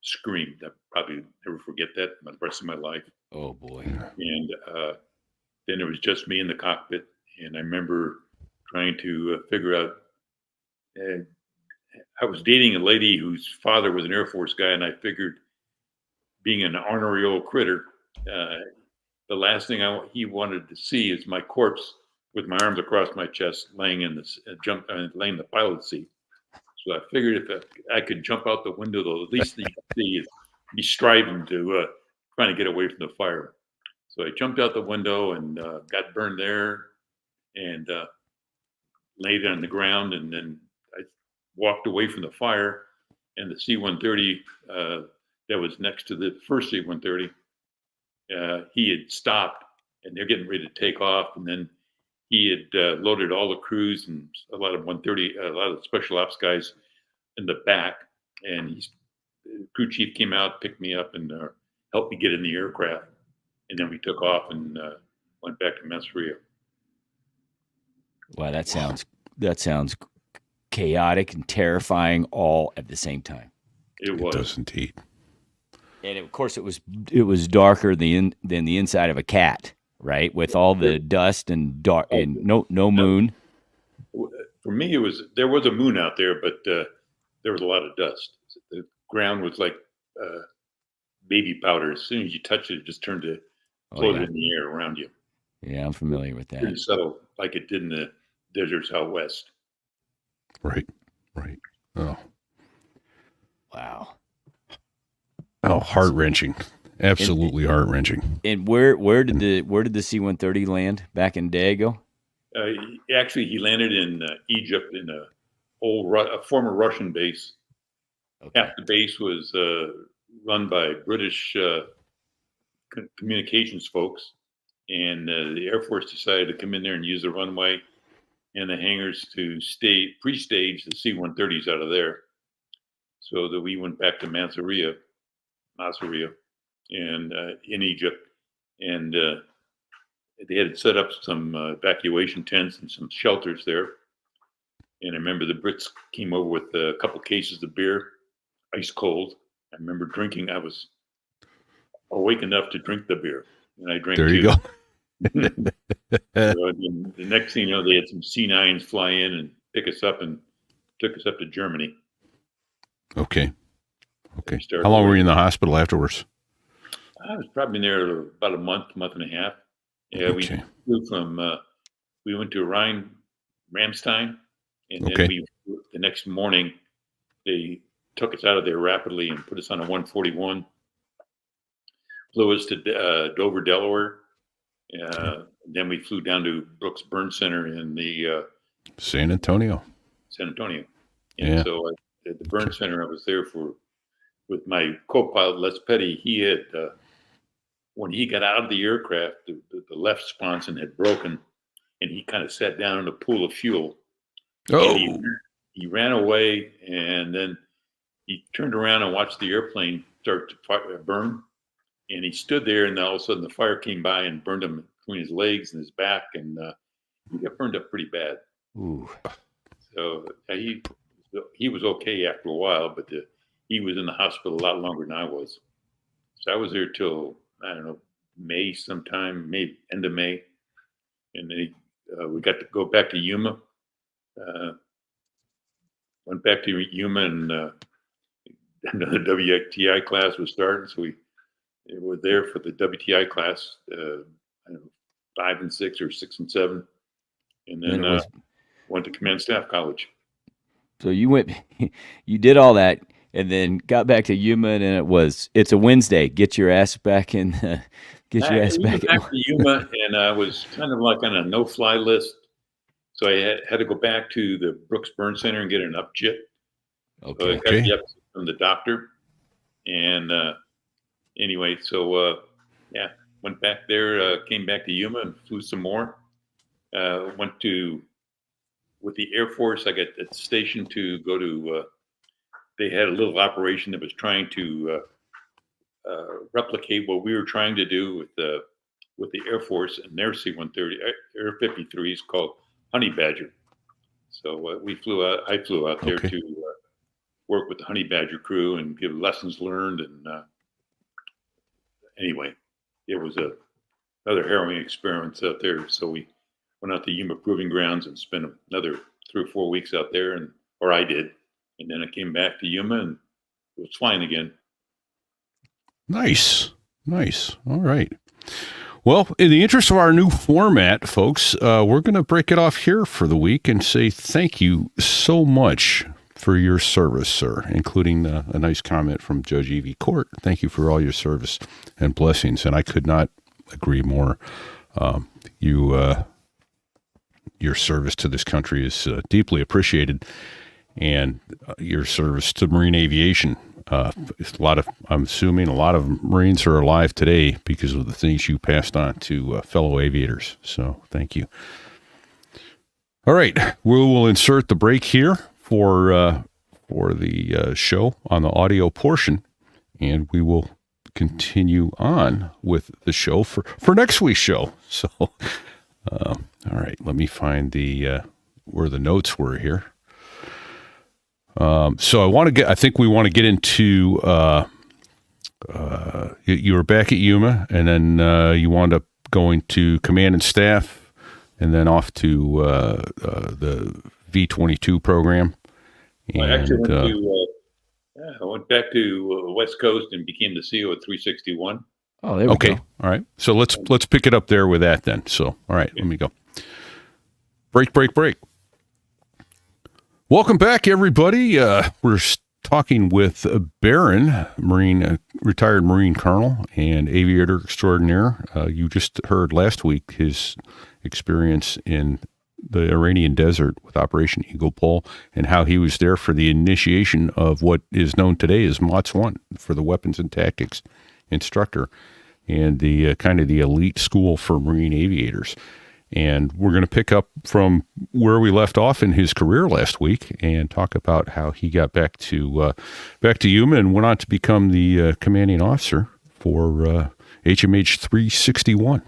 scream. I probably never forget that the rest of my life. Oh boy. And then it was just me in the cockpit, and I remember trying to figure out. I was dating a lady whose father was an Air Force guy, and I figured, being an ornery old critter, the last thing he wanted to see is my corpse with my arms across my chest, laying in laying in the pilot seat. So I figured if I could jump out the window, though, at least be striving to trying to get away from the fire. So I jumped out the window and got burned there, and laid on the ground, and then I walked away from the fire, and the C-130 that was next to the first C-130, he had stopped, and they're getting ready to take off, and then he had loaded all the crews and a lot of the special ops guys in the back, and the crew chief came out, picked me up, and helped me get in the aircraft, and then we took off and went back to Mansouriya. Wow, that sounds chaotic and terrifying all at the same time. It was. It does indeed. And of course, it was darker than the inside of a cat, right? With all the dust and dark and no moon. For me, there was a moon out there, but there was a lot of dust. The ground was like baby powder. As soon as you touched it, it just turned to float in the air around you. Yeah, I'm familiar with that. Pretty subtle, like it did in the deserts out west. Right. Oh. Wow. Oh, heart-wrenching. Absolutely heart-wrenching. And where did the C-130 land back in Dago? Actually, he landed in Egypt in a former Russian base. Okay. Half the base was run by British communications folks, and the Air Force decided to come in there and use the runway and the hangars to pre-stage the C-130s out of there, so that we went back to Mansouriya, and in Egypt, and they had set up some evacuation tents and some shelters there. And I remember the Brits came over with a couple cases of beer, ice cold. I remember drinking. I was awake enough to drink the beer, and I drank. There you too. go. So the next thing you know, they had some C9s fly in and pick us up and took us up to Germany. Okay. How long were you in the hospital afterwards? I was probably there about a month and a half. Yeah, Okay. we flew we went to Ramstein, and then the next morning, they took us out of there rapidly and put us on a 141, flew us to Dover, Delaware. Then we flew down to Brooks Burn Center in the San Antonio. And Yeah. so at the Burn Center, I was there with my co-pilot, Les Petty. He had, when he got out of the aircraft, the left sponson had broken, and he kind of sat down in a pool of fuel. Oh. And he ran away, and then he turned around and watched the airplane start to burn. And he stood there, and all of a sudden the fire came by and burned him between his legs and his back, and he got burned up pretty bad. Ooh. So he was okay after a while, but he was in the hospital a lot longer than I was. So I was there till, I don't know, May sometime, maybe end of May. And then we got to go back to Yuma. Went back to Yuma, and another WTI class was starting. So we were there for the WTI class, I don't know, 5 and 6 or 6 and 7. And then went to Command Staff College. So you did all that, and then got back to Yuma, and it's a Wednesday. Get your ass back in Get your ass We back. went back to Yuma, and I was kind of like on a no-fly list. So I had to go back to the Brooks Burn Center and get an upjit. So I Okay. got the up from the doctor. And anyway, so yeah, went back there, came back to Yuma and flew some more. Went to, with the Air Force, I got stationed to go to, they had a little operation that was trying to replicate what we were trying to do with the Air Force and their C-130 Air 53s called Honey Badger. So we flew out. I flew out there to work with the Honey Badger crew and give lessons learned. And anyway, it was another harrowing experience out there. So we went out to Yuma Proving Grounds and spent another 3 or 4 weeks out there, or I did, and then I came back to Yuma and was flying again. Nice. All right. Well, in the interest of our new format, folks, we're going to break it off here for the week and say thank you so much for your service, sir, including a nice comment from Judge Evie Court. Thank you for all your service and blessings. And I could not agree more. Your service to this country is deeply appreciated, and your service to marine aviation. I'm assuming a lot of Marines are alive today because of the things you passed on to fellow aviators. So thank you. All right, we will insert the break here for the show on the audio portion, and we will continue on with the show for next week's show. So, all right, let me find the where the notes were here. So I think we want to get into, you were back at Yuma, and then you wound up going to command and staff, and then off to the V-22 program. And, I actually went back to West Coast and became the CO at 361. Oh, there we go. All right. So let's pick it up there with that then. So, all right, let me go. Break. Welcome back, everybody. We're talking with Baron, retired Marine Colonel and aviator extraordinaire. You just heard last week his experience in the Iranian desert with Operation Eagle Pole and how he was there for the initiation of what is known today as MOTS 1 for the weapons and tactics instructor and the kind of the elite school for Marine aviators. And we're going to pick up from where we left off in his career last week and talk about how he got back to Yuma and went on to become the commanding officer for HMH 361.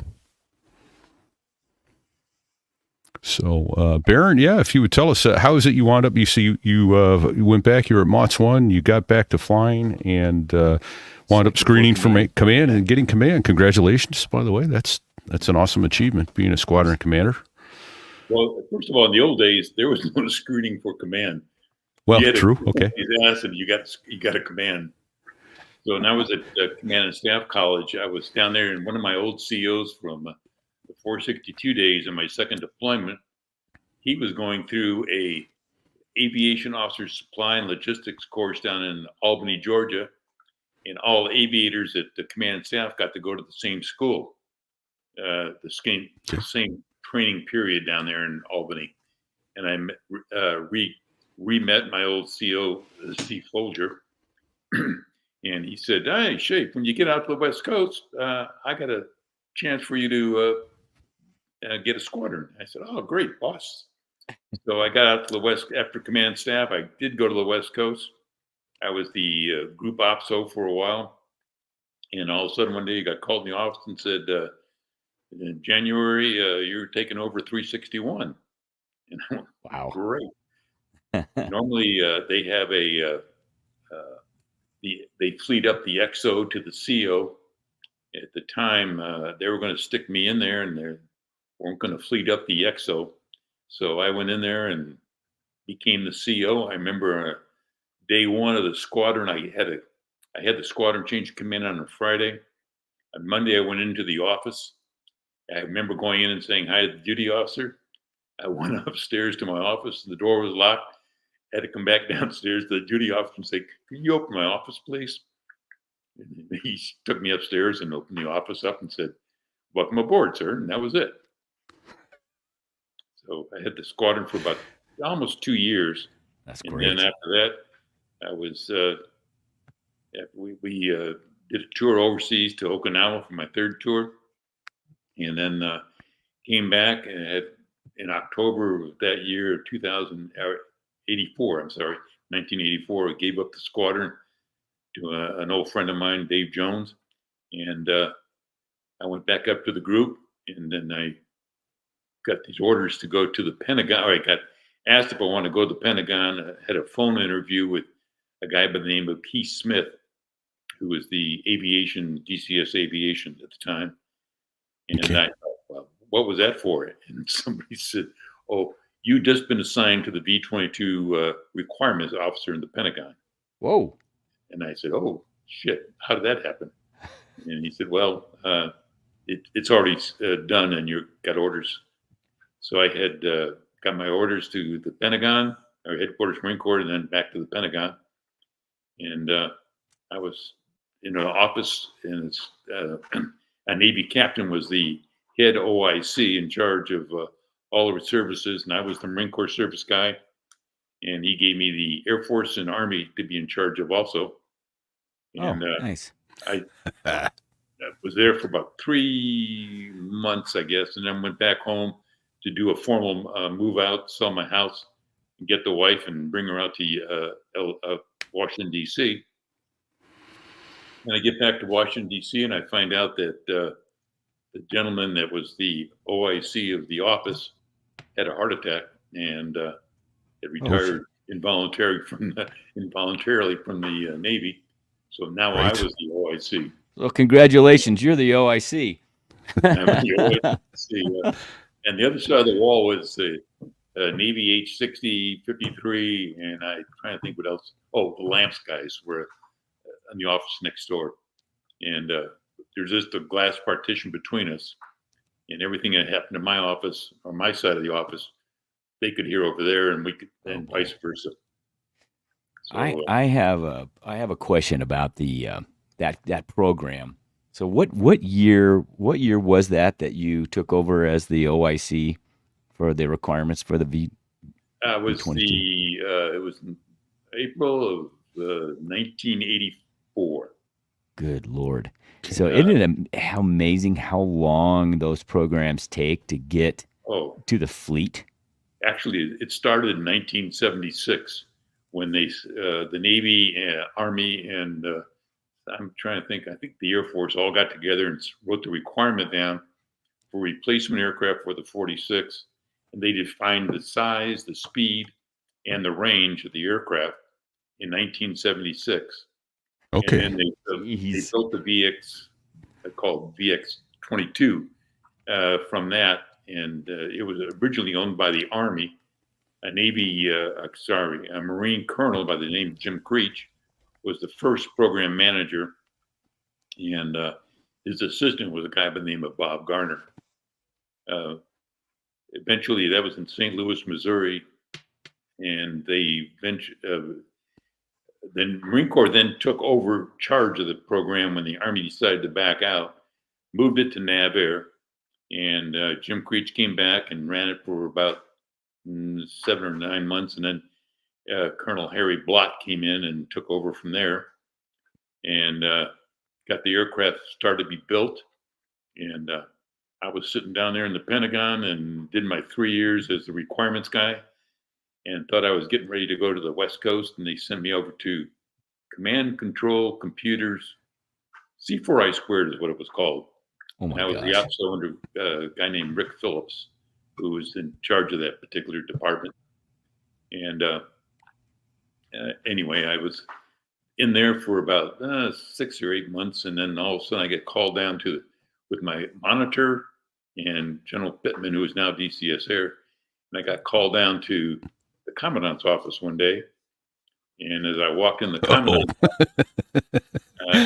So, Baron, if you would tell us, how is it you wound up? You went back. You were at MOTS 1. You got back to flying and wound up screening for command and getting command. Congratulations, by the way. That's an awesome achievement, being a squadron commander. Well, first of all, in the old days, there was no screening for command. Well, true. Okay. You got a command. So when I was at Command and Staff College, I was down there, and one of my old COs from the 462 days in my second deployment, he was going through a aviation officer supply and logistics course down in Albany, Georgia, and all aviators at the Command and Staff got to go to the same school. The same training period down there in Albany, and I re-met my old CO, Steve Folger, and he said, "Hey, Shape, when you get out to the West Coast, I got a chance for you to get a squadron." I said, "Oh, great, boss." So I got out to the West after command staff. I did go to the West Coast. I was the group opso for a while, and all of a sudden one day he got called in the office and said, in January, you're taking over 361. And I went, wow, great. Normally, they have they fleet up the XO to the CO. At the time, they were going to stick me in there, and they weren't going to fleet up the XO. So I went in there and became the CO. I remember day one of the squadron, I had the squadron change of command on a Friday. On Monday, I went into the office. I remember going in and saying hi to the duty officer. I went upstairs to my office, and the door was locked. I had to come back downstairs to the duty officer and say, "Can you open my office, please?" And he took me upstairs and opened the office up and said, "Welcome aboard, sir." And that was it. So I had the squadron for about almost 2 years. That's And great. then after that, I was, we did a tour overseas to Okinawa for my third tour. And then came back and in October of that year, 1984, I gave up the squadron to an old friend of mine, Dave Jones. And I went back up to the group, and then I got these orders to go to the Pentagon. Or I got asked if I wanted to go to the Pentagon. I had a phone interview with a guy by the name of Keith Smith, who was the DCS aviation at the time. And Okay. I thought, well, what was that for? And somebody said, "Oh, you just been assigned to the V-22 requirements officer in the Pentagon." Whoa. And I said, "Oh, shit, how did that happen?" And he said, "Well, it's already done and you got orders." So I had got my orders to the Pentagon, or headquarters Marine Corps, and then back to the Pentagon. And I was in an office, and a Navy captain was the head OIC in charge of all of its services, and I was the Marine Corps service guy. And he gave me the Air Force and Army to be in charge of also. And Nice. I was there for about 3 months, I guess, and then went back home to do a formal move out, sell my house, and get the wife and bring her out to Washington, D.C. And I get back to Washington, D.C., and I find out that the gentleman that was the OIC of the office had a heart attack and had retired involuntarily from the Navy. So now I Right. was the OIC. Well, congratulations. You're the OIC. I was the OIC. And the other side of the wall was the Navy H-60, 53, and I'm trying to think what else. Oh, the Lamps guys were in the office next door. And there's just a glass partition between us. And everything that happened in my office, or my side of the office, they could hear over there, and we could, and vice versa. So, I have a question about the that program. So what year was that you took over as the OIC for the requirements for the was V-22? it was in April of 1984. Good Lord. So isn't it how amazing how long those programs take to get to the fleet? Actually, it started in 1976 when the Navy, Army, and I'm trying to think. I think the Air Force all got together and wrote the requirement down for replacement aircraft for the 46, and they defined the size, the speed, and the range of the aircraft in 1976. Okay. And then they built the VX, called VX-22, from that, and it was originally owned by the Army. A Marine colonel by the name of Jim Creech was the first program manager, and his assistant was a guy by the name of Bob Garner. Eventually, that was in St. Louis, Missouri, and the Marine Corps then took over charge of the program when the Army decided to back out, moved it to NavAir, and Jim Creech came back and ran it for about 7 or 9 months, and then Colonel Harry Blott came in and took over from there, and got the aircraft started to be built. And I was sitting down there in the Pentagon and did my 3 years as the requirements guy, and thought I was getting ready to go to the West Coast, and they sent me over to Command Control Computers. C4I Squared is what it was called. Oh my And I was gosh. the officer under a guy named Rick Phillips, who was in charge of that particular department. And anyway, I was in there for about 6 or 8 months, and then all of a sudden I get called down with my monitor and General Pittman, who is now DCS Air, and I got called down to the commandant's office one day. And as I walked in the commandant's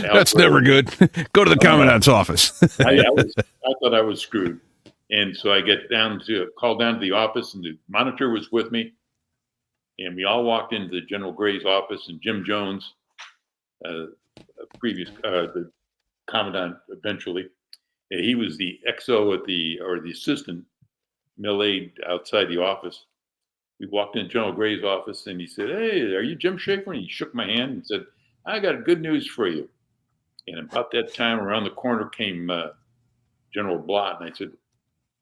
That's never good. Go to the commandant's office. I thought I was screwed. And so I get called down to the office, and the monitor was with me. And we all walked into General Gray's office, and Jim Jones, a previous the commandant eventually. And he was the XO at the assistant mill aide outside the office. We walked in General Gray's office and he said, "Hey, are you Jim Schaefer?" And he shook my hand and said, "I got good news for you." And about that time, around the corner came General Blott, and I said,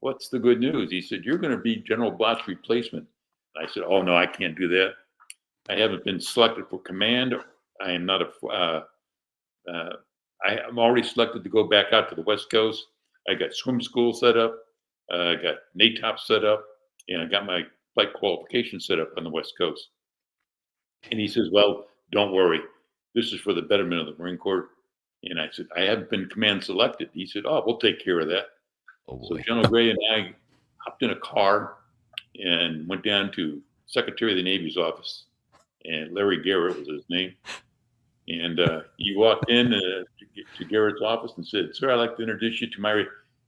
"What's the good news?" He said, "You're going to be General Blott's replacement." And I said, "Oh no, I can't do that. I haven't been selected for command. I am not I'm already selected to go back out to the West Coast. I got swim school set up, I got NATOP set up, and I got my flight qualification set up on the West Coast." And he says, "Well, don't worry. This is for the betterment of the Marine Corps." And I said, "I haven't been command selected." He said, "Oh, we'll take care of that." Oh So boy. General Gray and I hopped in a car and went down to Secretary of the Navy's office, and Larry Garrett was his name. And he walked in to Garrett's office and said, "Sir, I'd like to introduce you to my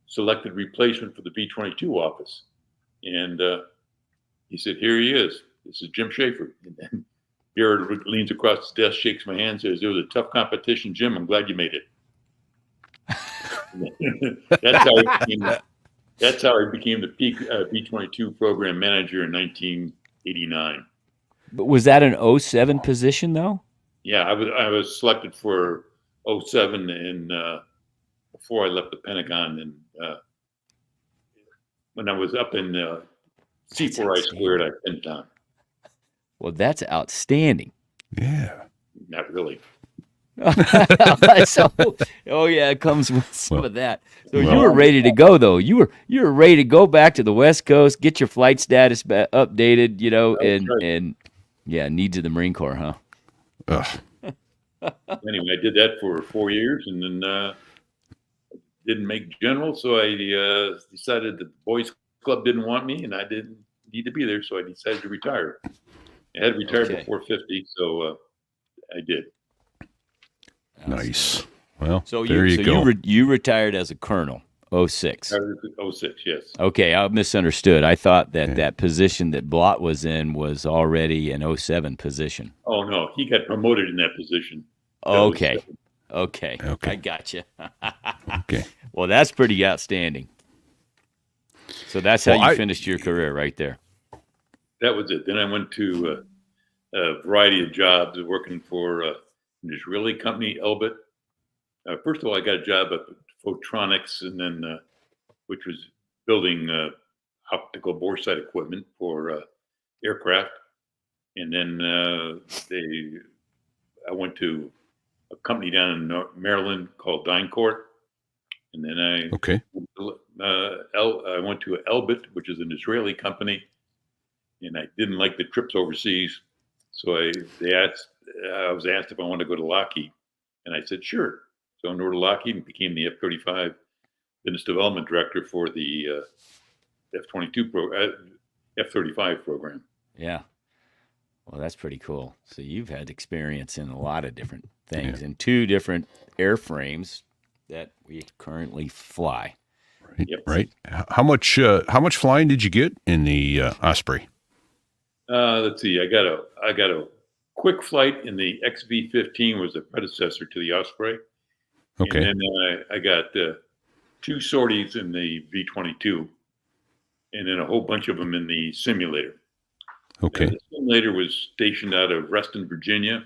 selected replacement for the V-22 office." And he said, "Here he is. This is Jim Schaefer." And then Garrett leans across his desk, shakes my hand, says, "It was a tough competition, Jim. I'm glad you made it." That's how I became the peak B-22 program manager in 1989. But was that an 07 position though? Yeah, I was selected for 07 and before I left the Pentagon, and when I was up in C4I squared, I pinned on. Well, that's outstanding. Yeah. Not really. So, oh yeah, it comes with some of that. So you well- were ready to go though. You were ready to go back to the West Coast, get your flight status updated, That's right. and yeah, needs of the Marine Corps, huh? Ugh. Anyway, I did that for 4 years, and then didn't make general, so I decided that the boys club didn't want me, and I didn't need to be there, so I decided to retire. I had retired Okay. before 50, so I did. Nice. Well, So there you go. you retired as a colonel, 06. I was at 06, yes. Okay, I misunderstood. I thought that position that Blott was in was already an 07 position. Oh no, he got promoted in that position. Okay. was- Okay. Okay. I got you. Okay. Well, that's pretty outstanding. So that's how Well, you I- finished your career right there. That was it. Then I went to a variety of jobs working for an Israeli company, Elbit. First of all, I got a job at Photronics, and then which was building optical bore sight equipment for aircraft. And then I went to a company down in Maryland called DynCorp. And then I Okay. I went to Elbit, which is an Israeli company, and I didn't like the trips overseas. So I was asked if I wanted to go to Lockheed, and I said sure. So I went over to Lockheed and became the F-35 business development director for the F-35 program. Yeah. Well, that's pretty cool. So you've had experience in a lot of different things and two different airframes that we currently fly. Right. Yep. Right. How much flying did you get in the Osprey? Let's see. I got a quick flight in the XV-15, was the predecessor to the Osprey. Okay. And then I got 2 sorties in the V-22, and then a whole bunch of them in the simulator. Okay. The simulator was stationed out of Reston, Virginia,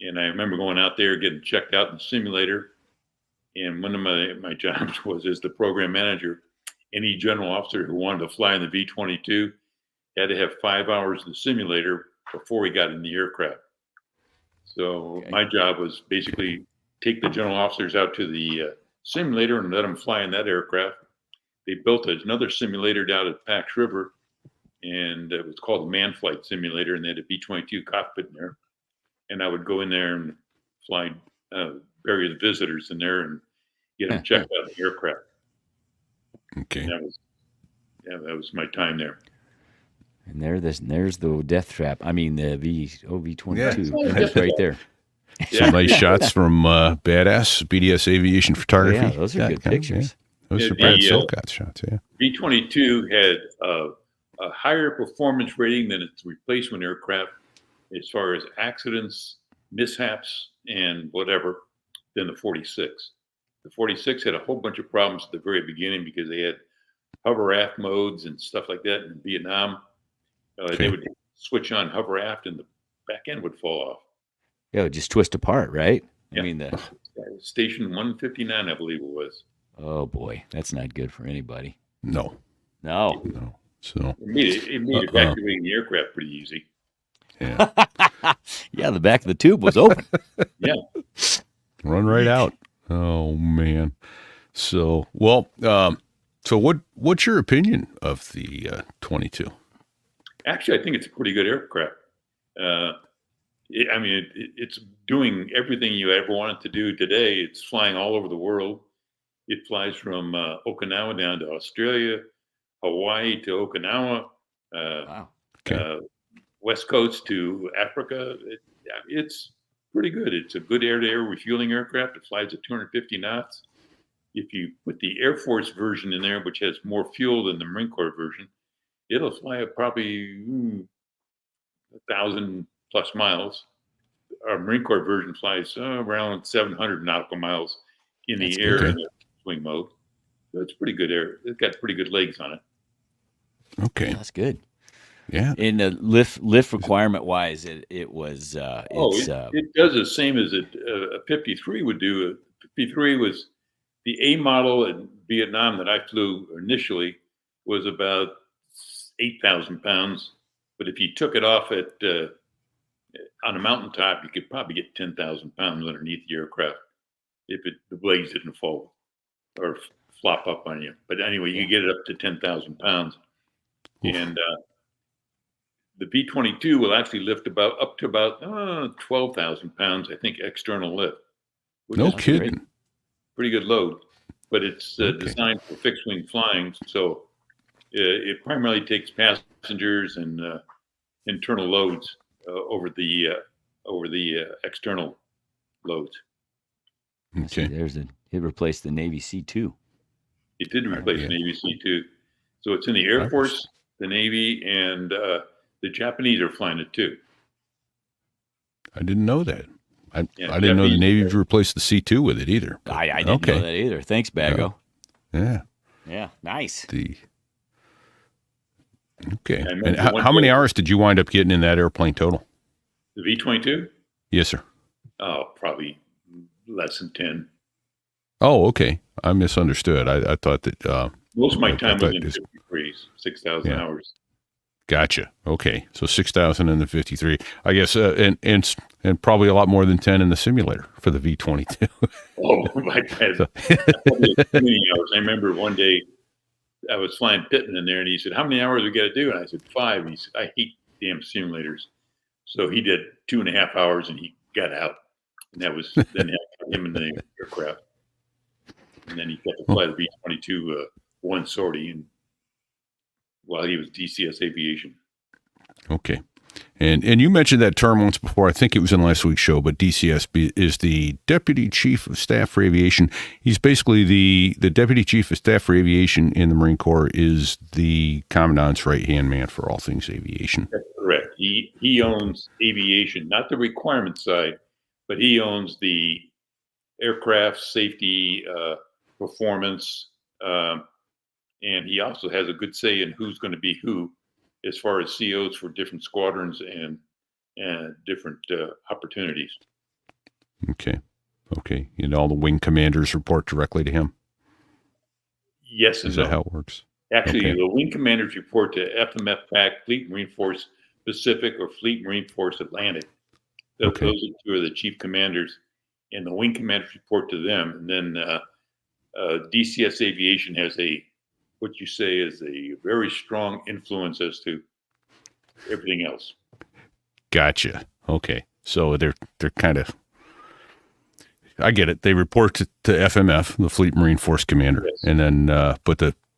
and I remember going out there getting checked out in the simulator. And one of my jobs was as the program manager. Any general officer who wanted to fly in the V-22 had to have 5 hours in the simulator before he got in the aircraft. So Okay. my job was basically take the general officers out to the simulator and let them fly in that aircraft. They built another simulator down at Pax River, and it was called the Man Flight Simulator, and they had a B-22 cockpit in there. And I would go in there and fly various visitors in there and get them checked out in the aircraft. Okay. And that was my time there. And there's the death trap. I mean the V-22. Yeah. That's right there. Some nice shots from Badass BDS Aviation Photography. Yeah, those are good pictures. Those Yeah, are Brad the, Silcott shots. Yeah. V-22 had a higher performance rating than its replacement aircraft as far as accidents, mishaps, and whatever. than the 46. The 46 had a whole bunch of problems at the very beginning because they had hover aft modes and stuff like that in Vietnam. Okay. They would switch on hover aft and the back end would fall off. Yeah, it would just twist apart, right? Yeah. I mean, Station 159, I believe it was. oh boy, that's not good for anybody. No. No. So It made evacuating the aircraft pretty easy. yeah, Yeah, the back of the tube was open. Yeah. run right out. Oh man. So so what's your opinion of the 22? Actually, I think it's a pretty good aircraft. It's doing everything you ever wanted to do today. It's flying all over the world. It flies from Okinawa down to Australia, Hawaii to Okinawa, Wow. Okay. West Coast to Africa. It's pretty good. It's a good air-to-air refueling aircraft. It flies at 250 knots. If you put the Air Force version in there, which has more fuel than the Marine Corps version, it'll fly at probably 1,000 plus miles. Our Marine Corps version flies around 700 nautical miles in the air good. in the swing mode. So it's pretty good air. It's got pretty good legs on it. Okay. That's good. Yeah. In the lift requirement wise, it was It does the same as a 53 would do. A 53 was the A model in Vietnam that I flew initially was about 8,000 pounds. But if you took it off on a mountaintop, you could probably get 10,000 pounds underneath the aircraft if the blades didn't fall or flop up on you. But anyway, you get it up to 10,000 pounds. Oof. And the V-22 will actually lift up to about 12,000 pounds, I think, external lift. Which No is kidding. pretty good load. But it's Okay. designed for fixed wing flying, so it primarily takes passengers and internal loads over the external loads. See, Okay. it replaced the Navy C2. It did replace Yeah. Navy C2, so it's in the Air Nice. Force, the Navy, and the Japanese are flying it too. I didn't know that. I didn't know the Japanese- Navy replaced the C2 with it either. but- I didn't know that either. Thanks, Bago. Yeah. Yeah, nice. Okay. I remember And how one many day- hours did you wind up getting in that airplane total? The V-22? Yes, sir. Oh, probably less than 10. Oh, okay. I misunderstood. I thought that. Most of my I time thought was in this- 53s, 6,000 Yeah. hours. Gotcha. Okay. So 6,000 in the 53. I guess, and probably a lot more than 10 in the simulator for the V-22. Oh, my God. Many hours. I remember one day I was flying Pittman in there, and he said, "How many hours we got to do?" And I said, 5. And he said, "I hate damn simulators." So he did 2.5 hours, and he got out. And that was then him in the aircraft. And then he got to fly the V-22 one sortie, and while he was DCS Aviation. Okay. And you mentioned that term once before. I think it was in last week's show, but DCS is the Deputy Chief of Staff for Aviation. He's basically the Deputy Chief of Staff for Aviation in the Marine Corps is the Commandant's right-hand man for all things aviation. That's correct. He owns aviation, not the requirement side, but he owns the aircraft safety, performance, and he also has a good say in who's going to be who as far as COs for different squadrons and different opportunities. Okay. Okay. And all the wing commanders report directly to him? Yes and Is no. that how it works? Actually, Okay. the wing commanders report to FMF PAC, Fleet Marine Force Pacific, or Fleet Marine Force Atlantic. Okay. Those are two of the chief commanders, and the wing commanders report to them. And then DCS Aviation has what you say is a very strong influence as to everything else. Gotcha. Okay. So they're kind of, I get it. They report to FMF, the Fleet Marine Force Commander, Yes. and then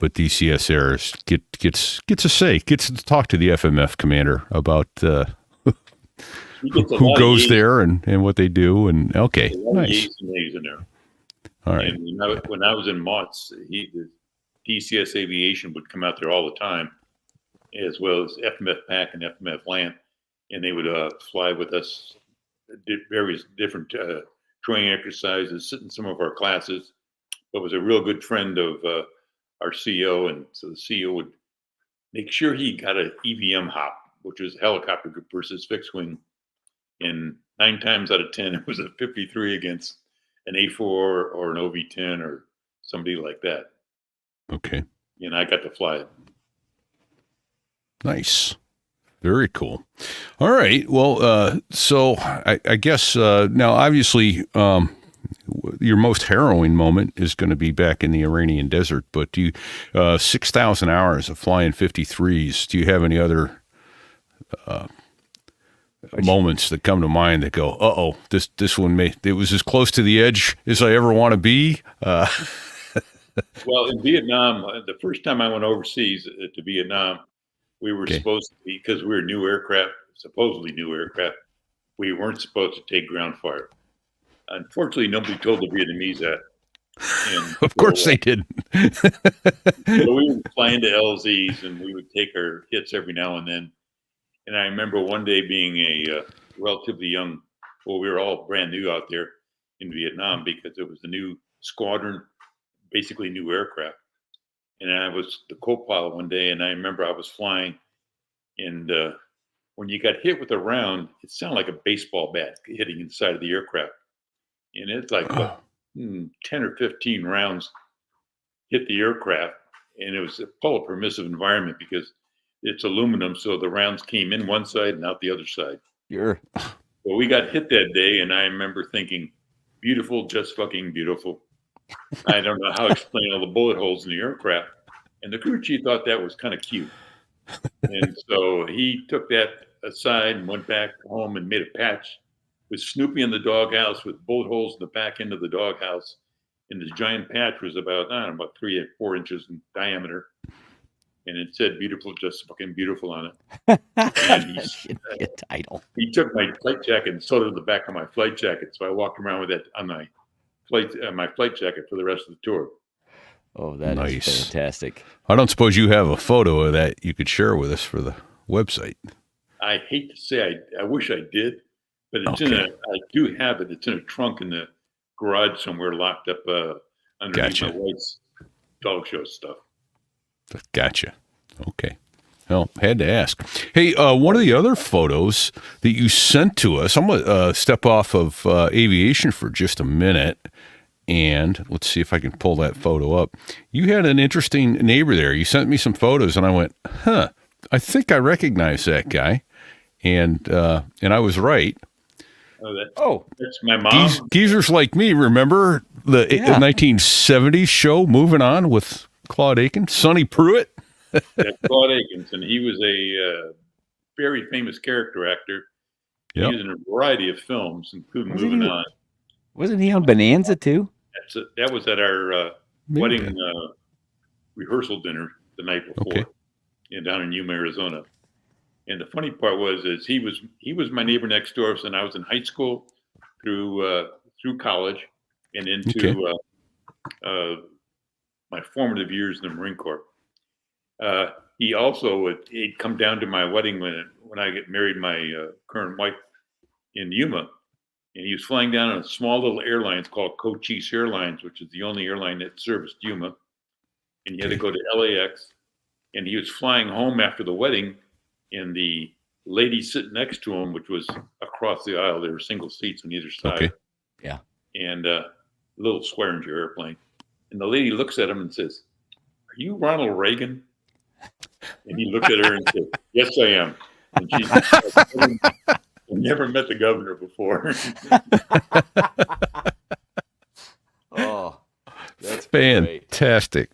but DCS Airs gets a say, gets to talk to the FMF commander about He gets a lot who of goes yays- there and what they do. And okay, a lot of nice. yays and nays in there. All right. And when I was in MOTS, the DCS Aviation would come out there all the time, as well as FMF PAC and FMF Land, and they would fly with us various different training exercises, sit in some of our classes, but was a real good friend of our CEO. And so the CEO would make sure he got an EVM hop, which was helicopter versus fixed wing. And 9 times out of 10, it was a 53 against an A4 or an OV10 or somebody like that. Okay. And I got to fly it. Nice. Very cool. All right. Well, so I guess now, obviously, your most harrowing moment is going to be back in the Iranian desert. But 6,000 hours of flying 53s. Do you have any other moments that come to mind that go, this one it was as close to the edge as I ever want to be? Well, in Vietnam, the first time I went overseas to Vietnam, we were supposed to be, because we were new aircraft, supposedly new aircraft, we weren't supposed to take ground fire. Unfortunately, nobody told the Vietnamese that. And Of course they didn't. so we would fly into LZs and we would take our hits every now and then. And I remember one day being a relatively young, we were all brand new out there in Vietnam because it was the new squadron, basically new aircraft. And I was the co-pilot one day, and I remember I was flying, and when you got hit with a round, it sounded like a baseball bat hitting inside of the aircraft. And it's like 10 or 15 rounds hit the aircraft, and it was a full permissive environment because it's aluminum, so the rounds came in one side and out the other side. Sure. Well, we got hit that day, and I remember thinking, beautiful, just fucking beautiful. I don't know how to explain all the bullet holes in the aircraft. And the crew chief thought that was kind of cute. And so he took that aside and went back home and made a patch with Snoopy in the doghouse with bullet holes in the back end of the doghouse. And the giant patch was about 3 or 4 inches in diameter. And it said beautiful, just fucking beautiful on it. And That should be a title. he took my flight jacket and sewed it to the back of my flight jacket. So I walked around with that on my flight jacket for the rest of the tour. Oh, that Nice. is fantastic. I don't suppose you have a photo of that you could share with us for the website. I hate to say I wish I did, but it's I do have it. It's in a trunk in the garage somewhere, locked up underneath Gotcha. my wife's dog show stuff. Gotcha. Okay. Well, had to ask. Hey, one of the other photos that you sent to us, I'm going to step off of aviation for just a minute, and let's see if I can pull that photo up. You had an interesting neighbor there. You sent me some photos, and I went, I think I recognize that guy. And I was right. That's my mom. Geezers like me, remember the 1970s show Moving On with Claude Aiken, Sonny Pruitt? That's Claude Akins, and he was a very famous character actor. Yep. He was in a variety of films, including Moving On. Wasn't he on Bonanza too? That was at our wedding rehearsal dinner the night before, down in Yuma, Arizona. And the funny part was he was my neighbor next door, and I was in high school through college and into my formative years in the Marine Corps. He also he'd come down to my wedding when I get married my current wife in Yuma, and he was flying down on a small little airline. It's called Cochise Airlines, which is the only airline that serviced Yuma. And he had to go to LAX, and he was flying home after the wedding, and the lady sitting next to him, which was across the aisle, there were single seats on either side. Okay. Yeah. And a little Swearinger airplane. And the lady looks at him and says, "Are you Ronald Reagan?" And he looked at her and said, "Yes, I am." And she said, "I never met the governor before." Oh, that's Fantastic.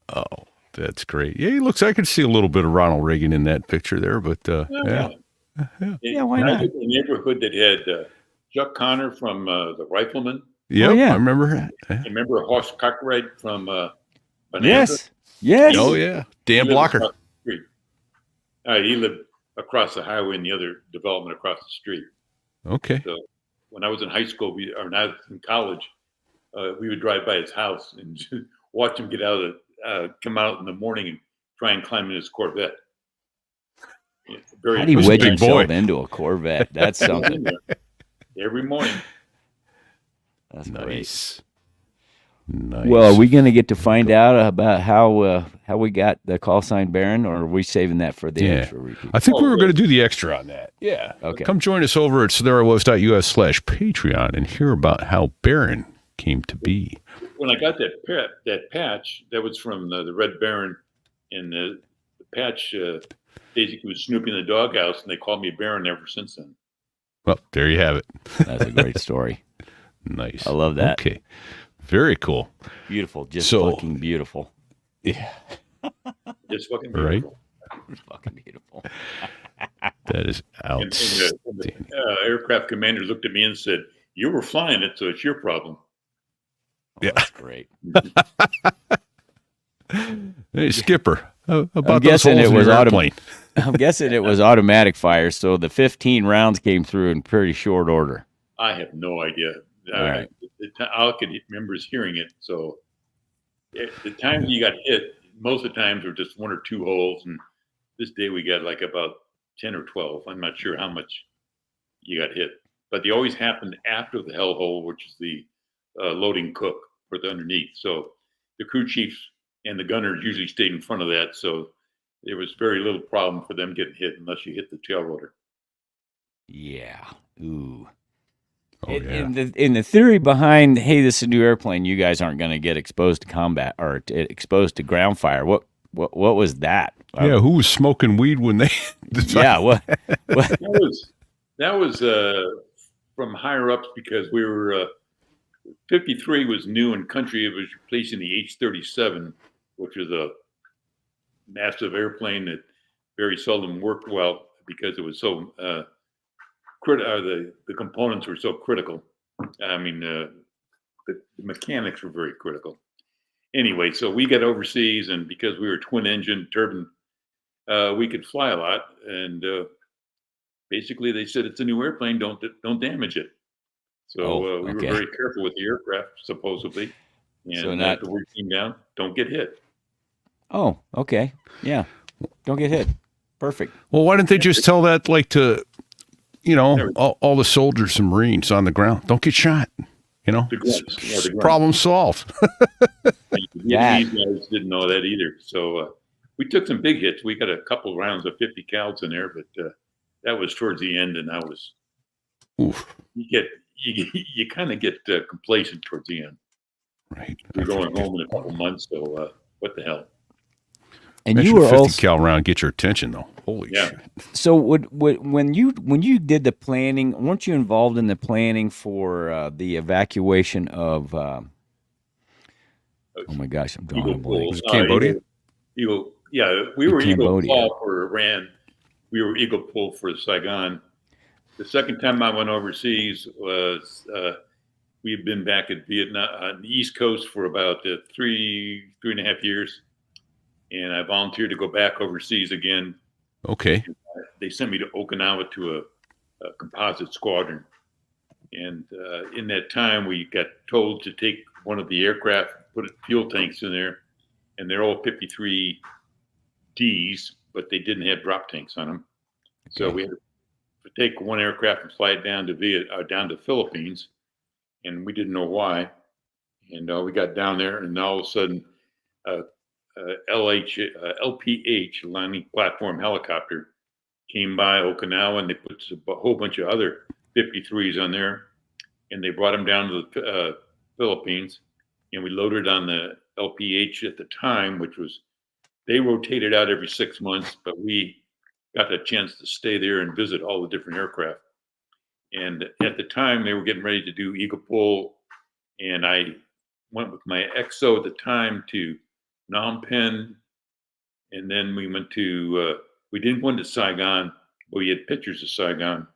Oh, that's great. Yeah, he looks, I could see a little bit of Ronald Reagan in that picture there, but Yeah, why And I not? lived in a neighborhood that had Chuck Connor from The Rifleman. Yep, yeah. I remember. And remember Horst Cockright from Bonanza? Yes. Yes. Oh, yeah. He Dan lived Blocker. across the street. He lived across the highway in the other development across the street. Okay. So when I was in high school, or now in college, we would drive by his house and just watch him come out in the morning and try and climb in his Corvette. How do you was a wedge big himself boy. into a Corvette? That's something. Every morning. That's great. Nice. Nice. Well, are we going to get to find out about how we got the call sign Baron, or are we saving that for the Yeah. extra repeat? I think we were going to do the extra on that. Yeah. Okay. Come join us over at sotherawas.us/Patreon and hear about how Baron came to be. When I got that patch, that was from the Red Baron, and the patch basically was snooping in the doghouse, and they called me Baron ever since then. Well, there you have it. That's a great story. Nice. I love that. Okay. Very cool. Beautiful. Just So- fucking beautiful. Yeah. Just fucking Right. beautiful. Fucking beautiful. That is And outstanding. the aircraft commander looked at me and said, "You were flying it, so it's your problem." Oh, Yeah. That's great. Hey, Skipper, how about I'm those guessing holes it in was your autom- airplane? I'm guessing it was automatic fire, so the 15 rounds came through in pretty short order. I have no idea. All right. All I could remember is hearing it. So the times you got hit, most of the times were just one or two holes. And this day we got like about 10 or 12. I'm not sure how much you got hit. But they always happened after the hell hole, which is the loading cook for the underneath. So the crew chiefs and the gunners usually stayed in front of that. So there was very little problem for them getting hit unless you hit the tail rotor. Yeah. Ooh. Oh, yeah. In the theory behind, hey, this is a new airplane, you guys aren't going to get exposed to combat or exposed to ground fire. What was that? Yeah, who was smoking weed when they decided? Yeah. What? That was from higher ups because we were 53 was new in country. It was replacing the H-37, which was a massive airplane that very seldom worked well because it was so the components were so critical. I mean, the mechanics were very critical. Anyway, so we got overseas, and because we were twin engine turbine, we could fly a lot. And basically, they said it's a new airplane, don't damage it. So we were very careful with the aircraft, supposedly. And So after the word came down, don't get hit. Oh, okay. Yeah. Don't get hit. Perfect. Well, why didn't they just tell that, like, to, all the soldiers and Marines on the ground? Don't get shot. The grunts. Yeah, the grunts. Problem solved. Yeah. These guys didn't know that either. So we took some big hits. We got a couple rounds of 50 cals in there, but that was towards the end, and I was. Oof. You kind of get complacent towards the end. Right. We're going home in a couple months, so what the hell? And Imagine you were 50 also cal round get your attention though. Holy Yeah. shit. so when you did the planning, weren't you involved in the planning for the evacuation of? Oh my gosh, I'm drawing a Eagle blank. Pool. Cambodia? Eagle, yeah, we were Eagle Cambodia. Paw for Iran. We were Eagle Pool for Saigon. The second time I went overseas was we had been back at Vietnam on the East Coast for about 3.5 years, and I volunteered to go back overseas again. Okay. They sent me to Okinawa to a composite squadron, and in that time we got told to take one of the aircraft, put fuel tanks in there, and they're all 53 Ds, but they didn't have drop tanks on them. So Okay. we had to take one aircraft and fly it down to Philippines, and we didn't know why. And we got down there, and all of a sudden, LPH, landing platform helicopter, came by Okinawa, and they put a whole bunch of other 53s on there, and they brought them down to the Philippines, and we loaded on the LPH at the time, which was, they rotated out every 6 months, but we got a chance to stay there and visit all the different aircraft. And at the time, they were getting ready to do Eagle Pool, and I went with my XO at the time to Phnom Penh, and then we went to, we didn't go into Saigon, but we had pictures of Saigon,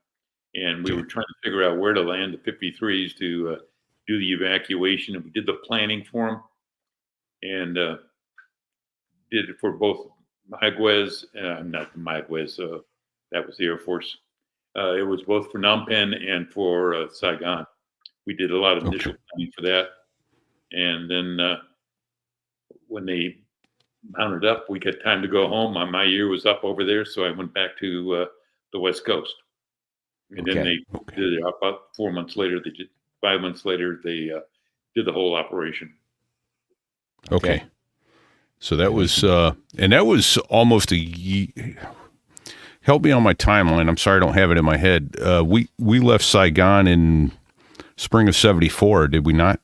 and we were trying to figure out where to land the 53s to do the evacuation, and we did the planning for them, and did it for both Mayaguez, not Mayaguez, that was the Air Force. It was both for Phnom Penh and for Saigon. We did a lot of initial planning for that. And then when they mounted up, we got time to go home. My year was up over there, so I went back to the West Coast. And then they did it about 4 months later. They 5 months later, they did the whole operation. Okay. So that was, and that was almost a year. Help me on my timeline. I'm sorry I don't have it in my head. We left Saigon in spring of 74, did we not?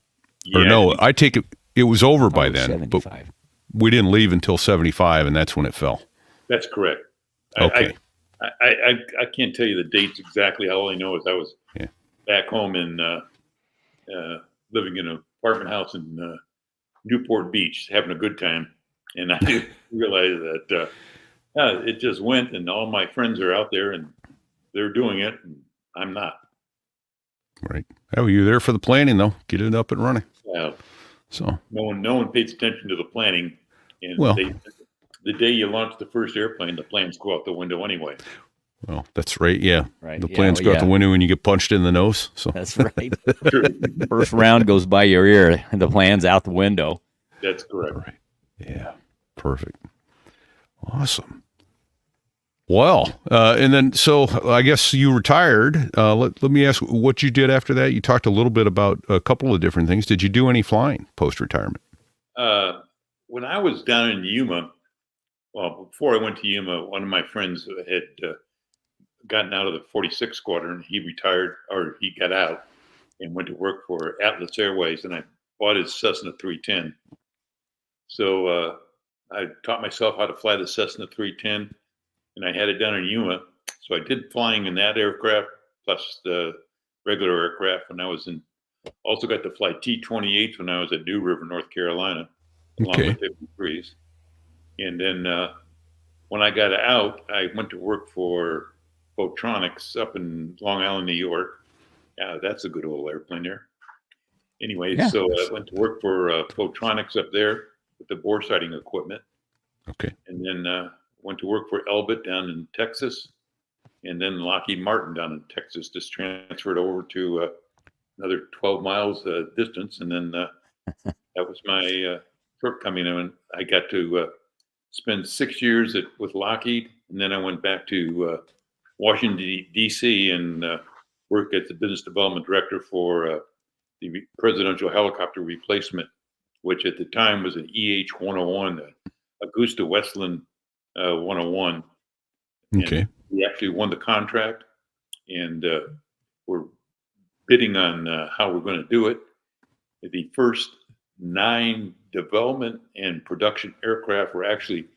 Or no, I take it, it was over by then. 75. But we didn't leave until 75, and that's when it fell. That's correct. Okay. I can't tell you the dates exactly. All I know is I was back home in living in an apartment house in Newport Beach, having a good time, and I didn't realize that it just went, and all my friends are out there, and they're doing it, and I'm not. Right. Oh, you're there for the planning, though. Get it up and running. So no one pays attention to the planning, and Well- the day you launch the first airplane, the plans go out the window anyway. Well, that's right. Yeah. Right. The Yeah, plans well, go out yeah. the window when you get punched in the nose. So That's right. First round goes by your ear, and the plan's out the window. That's correct. right. Yeah. Perfect. Awesome. Well, and then so I guess you retired. Let me ask what you did after that. You talked a little bit about a couple of different things. Did you do any flying post-retirement? When I was down in Yuma, well, before I went to Yuma, one of my friends had gotten out of the 46th Squadron. He retired, or he got out and went to work for Atlas Airways, and I bought his Cessna 310. So I taught myself how to fly the Cessna 310, and I had it down in Yuma. So I did flying in that aircraft plus the regular aircraft. And I was also got to fly T-28s when I was at New River, North Carolina, along Okay. with 53s. And then when I got out, I went to work for Photronics up in Long Island, New York. Yeah, that's a good old airplane there. Anyway, Yeah. so I went to work for Photronics up there with the bore sighting equipment. Okay. And then went to work for Elbit down in Texas. And then Lockheed Martin down in Texas, just transferred over to another 12 miles distance. And then that was my shortcoming. And I got to spend 6 years with Lockheed. And then I went back to Washington, D.C. and worked as the business development director for the presidential helicopter replacement, which at the time was an EH-101, Augusta Westland 101. And Okay. we actually won the contract, and we're bidding on how we're going to do it. The first 9 development and production aircraft were actually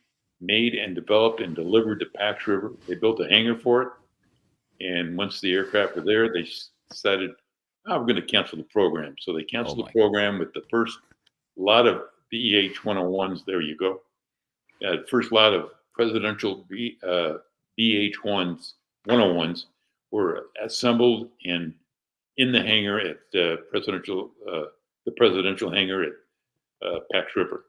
made and developed and delivered to Pax River. They built a hangar for it. And once the aircraft were there, they decided, we're going to cancel the program. So they canceled Oh, the program with the first lot of BH-101s. There you go. First lot of presidential BH-1s, 101s were assembled and in the hangar at the presidential hangar at Pax River.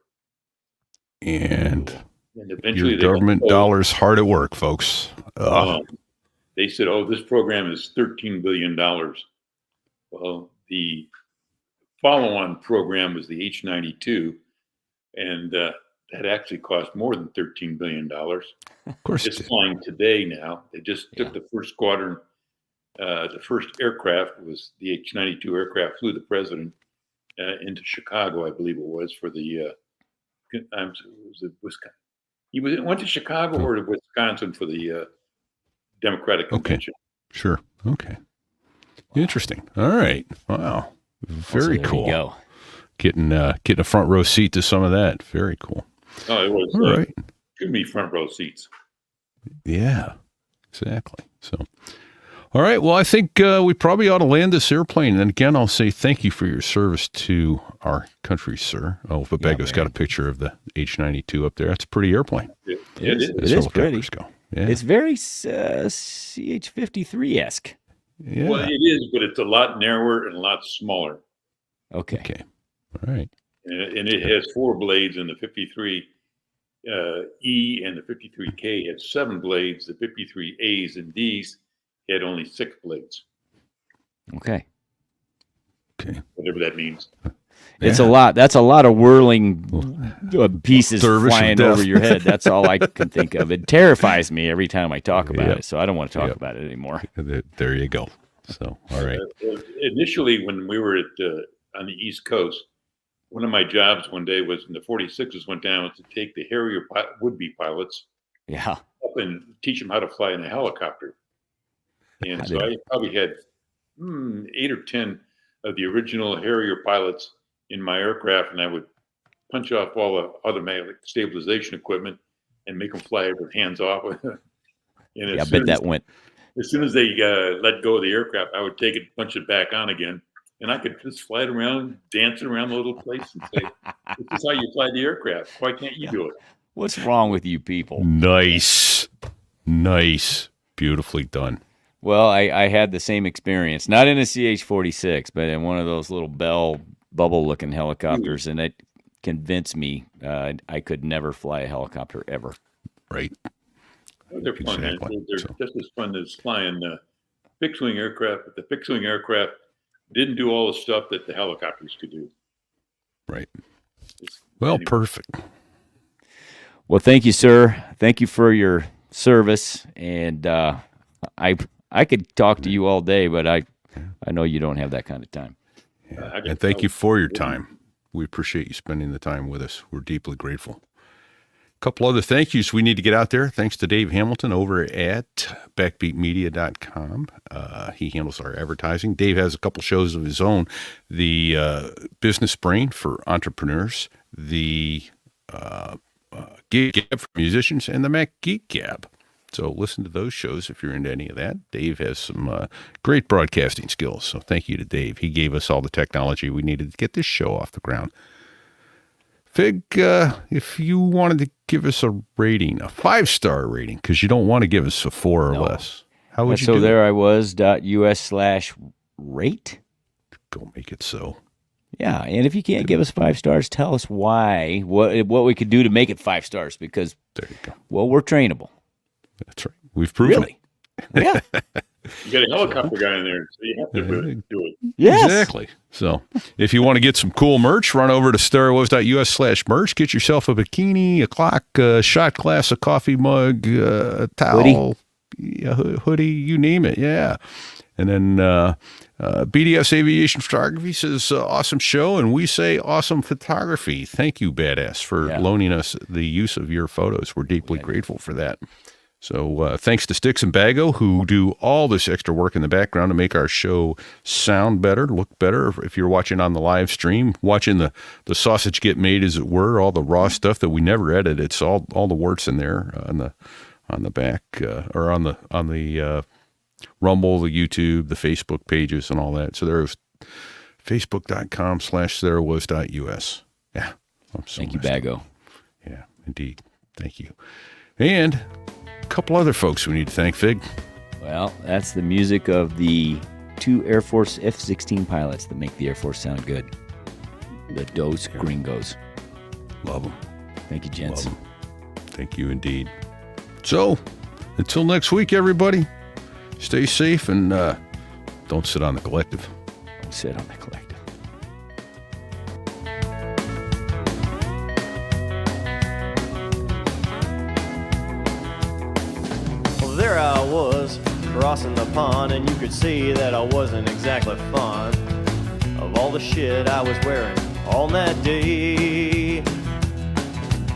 And eventually your they got government told, dollars hard at work, folks. they said, this program is $13 billion. Well, the follow-on program was the H-92, and that actually cost more than $13 billion. Of course. It's flying today now. They just took the first squadron. The first aircraft was the H-92 aircraft, flew the president into Chicago, I believe it was, for the was it Wisconsin? He went to Chicago or to Wisconsin for the Democratic Convention. Sure. Okay. Interesting. All right. Wow. Very there cool. You go. Getting a front row seat to some of that. Very cool. Oh, it was All right. too many front row seats. Yeah, exactly. So, all right. Well, I think we probably ought to land this airplane. And again, I'll say thank you for your service to our country, sir. Oh, Babego's got a picture of the H-92 up there. That's a pretty airplane. It is. is. It is Helicopters pretty. Go. Yeah. It's very CH-53-esque. Yeah. Well, it is, but it's a lot narrower and a lot smaller. Okay. Okay. All right. And it has 4 blades, and the 53 E and the 53K had 7 blades. The 53 A's and D's had only 6 blades, Okay. Okay. whatever that means. It's a lot. That's a lot of whirling pieces Service of flying death. over your head. That's all I can think of. It terrifies me every time I talk about Yep. it. So I don't want to talk Yep. about it anymore. There you go. So, all right. Initially, when we were on the East Coast, one of my jobs one day was when the 46s went down to take the Harrier would-be pilots Yeah. up and teach them how to fly in a helicopter. And so I probably had 8 or 10 of the original Harrier pilots in my aircraft, and I would punch off all the automatic stabilization equipment and make them fly with hands off. And I bet that went. as soon as they let go of the aircraft, I would take it, punch it back on again, and I could just fly it around, dancing around the little place, and say, "This is how you fly the aircraft. Why can't you do it?" What's wrong with you people? Nice. Beautifully done. Well, I had the same experience, not in a CH-46, but in one of those little Bell bubble-looking helicopters, and it convinced me I could never fly a helicopter ever. Right. They're fun. Man. Exactly. They're just as fun as flying fixed-wing aircraft, but the fixed-wing aircraft didn't do all the stuff that the helicopters could do. Right. Well, perfect. Well, thank you, sir. Thank you for your service, and I could talk to you all day, but I know you don't have that kind of time. Yeah. And thank you for your time. We appreciate you spending the time with us. We're deeply grateful. A couple other thank yous we need to get out there. Thanks to Dave Hamilton over at backbeatmedia.com. He handles our advertising. Dave has a couple shows of his own. The Business Brain for entrepreneurs, the Geek Gab for musicians, and the Mac Geek Gab. So listen to those shows if you're into any of that. Dave has some great broadcasting skills. So thank you to Dave. He gave us all the technology we needed to get this show off the ground. Fig, if you wanted to give us a rating, a 5-star rating, because you don't want to give us a 4 or less, how would you do there it? I was, .us/rate. Go make it so. Yeah, and if you can't give us 5 stars, tell us why, what we could do to make it 5 stars, because, There you go. well, we're trainable. That's right. We've proven Really? Yeah. You got a helicopter guy in there, so you have to do it. Yes. Exactly. So if you want to get some cool merch, run over to starwars.us/merch. Get yourself a bikini, a clock, a shot glass, a coffee mug, a towel, hoodie, you name it. Yeah. And then BDS Aviation Photography says, awesome show. And we say awesome photography. Thank you, Badass, for loaning us the use of your photos. We're deeply grateful for that. So thanks to Sticks and Bago, who do all this extra work in the background to make our show sound better, look better. If you're watching on the live stream, watching the sausage get made, as it were, all the raw stuff that we never edit, it's all the works in there on the back or on the Rumble, the YouTube, the Facebook pages, and all that. So there's facebook.com/therewwas.us. Yeah. Thank you, Bago. Yeah, indeed. Thank you. And a couple other folks we need to thank, Fig. Well, that's the music of the 2 Air Force F-16 pilots that make the Air Force sound good. The Dos Gringos. Love them. Thank you, gents. Love 'em. Thank you indeed. So, until next week, everybody, stay safe and don't sit on the collective. Don't sit on the collective. Well, there I was, crossing the pond, and you could see that I wasn't exactly fond of all the shit I was wearing on that day.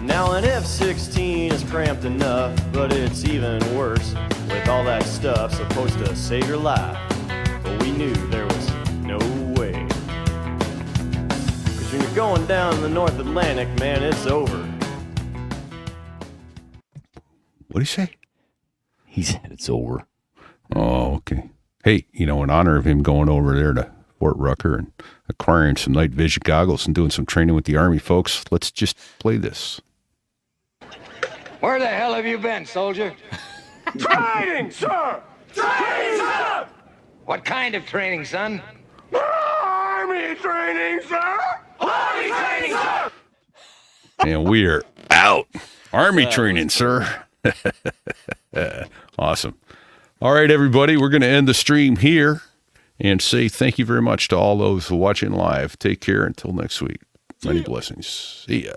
Now an F-16 is cramped enough, but it's even worse with all that stuff supposed to save your life. But we knew there was no way. 'Cause when you're going down the North Atlantic, man, it's over. What'd he say? He said it's over. Oh, okay. Hey, in honor of him going over there to Fort Rucker and acquiring some night vision goggles and doing some training with the Army, folks, let's just play this. Where the hell have you been, soldier? Training, sir! Training, sir! What kind of training, son? Army training, sir! Army training, sir! And we are out. Army training, sir. Awesome. All right, everybody, we're going to end the stream here and say thank you very much to all those watching live. Take care until next week. Many blessings. See ya.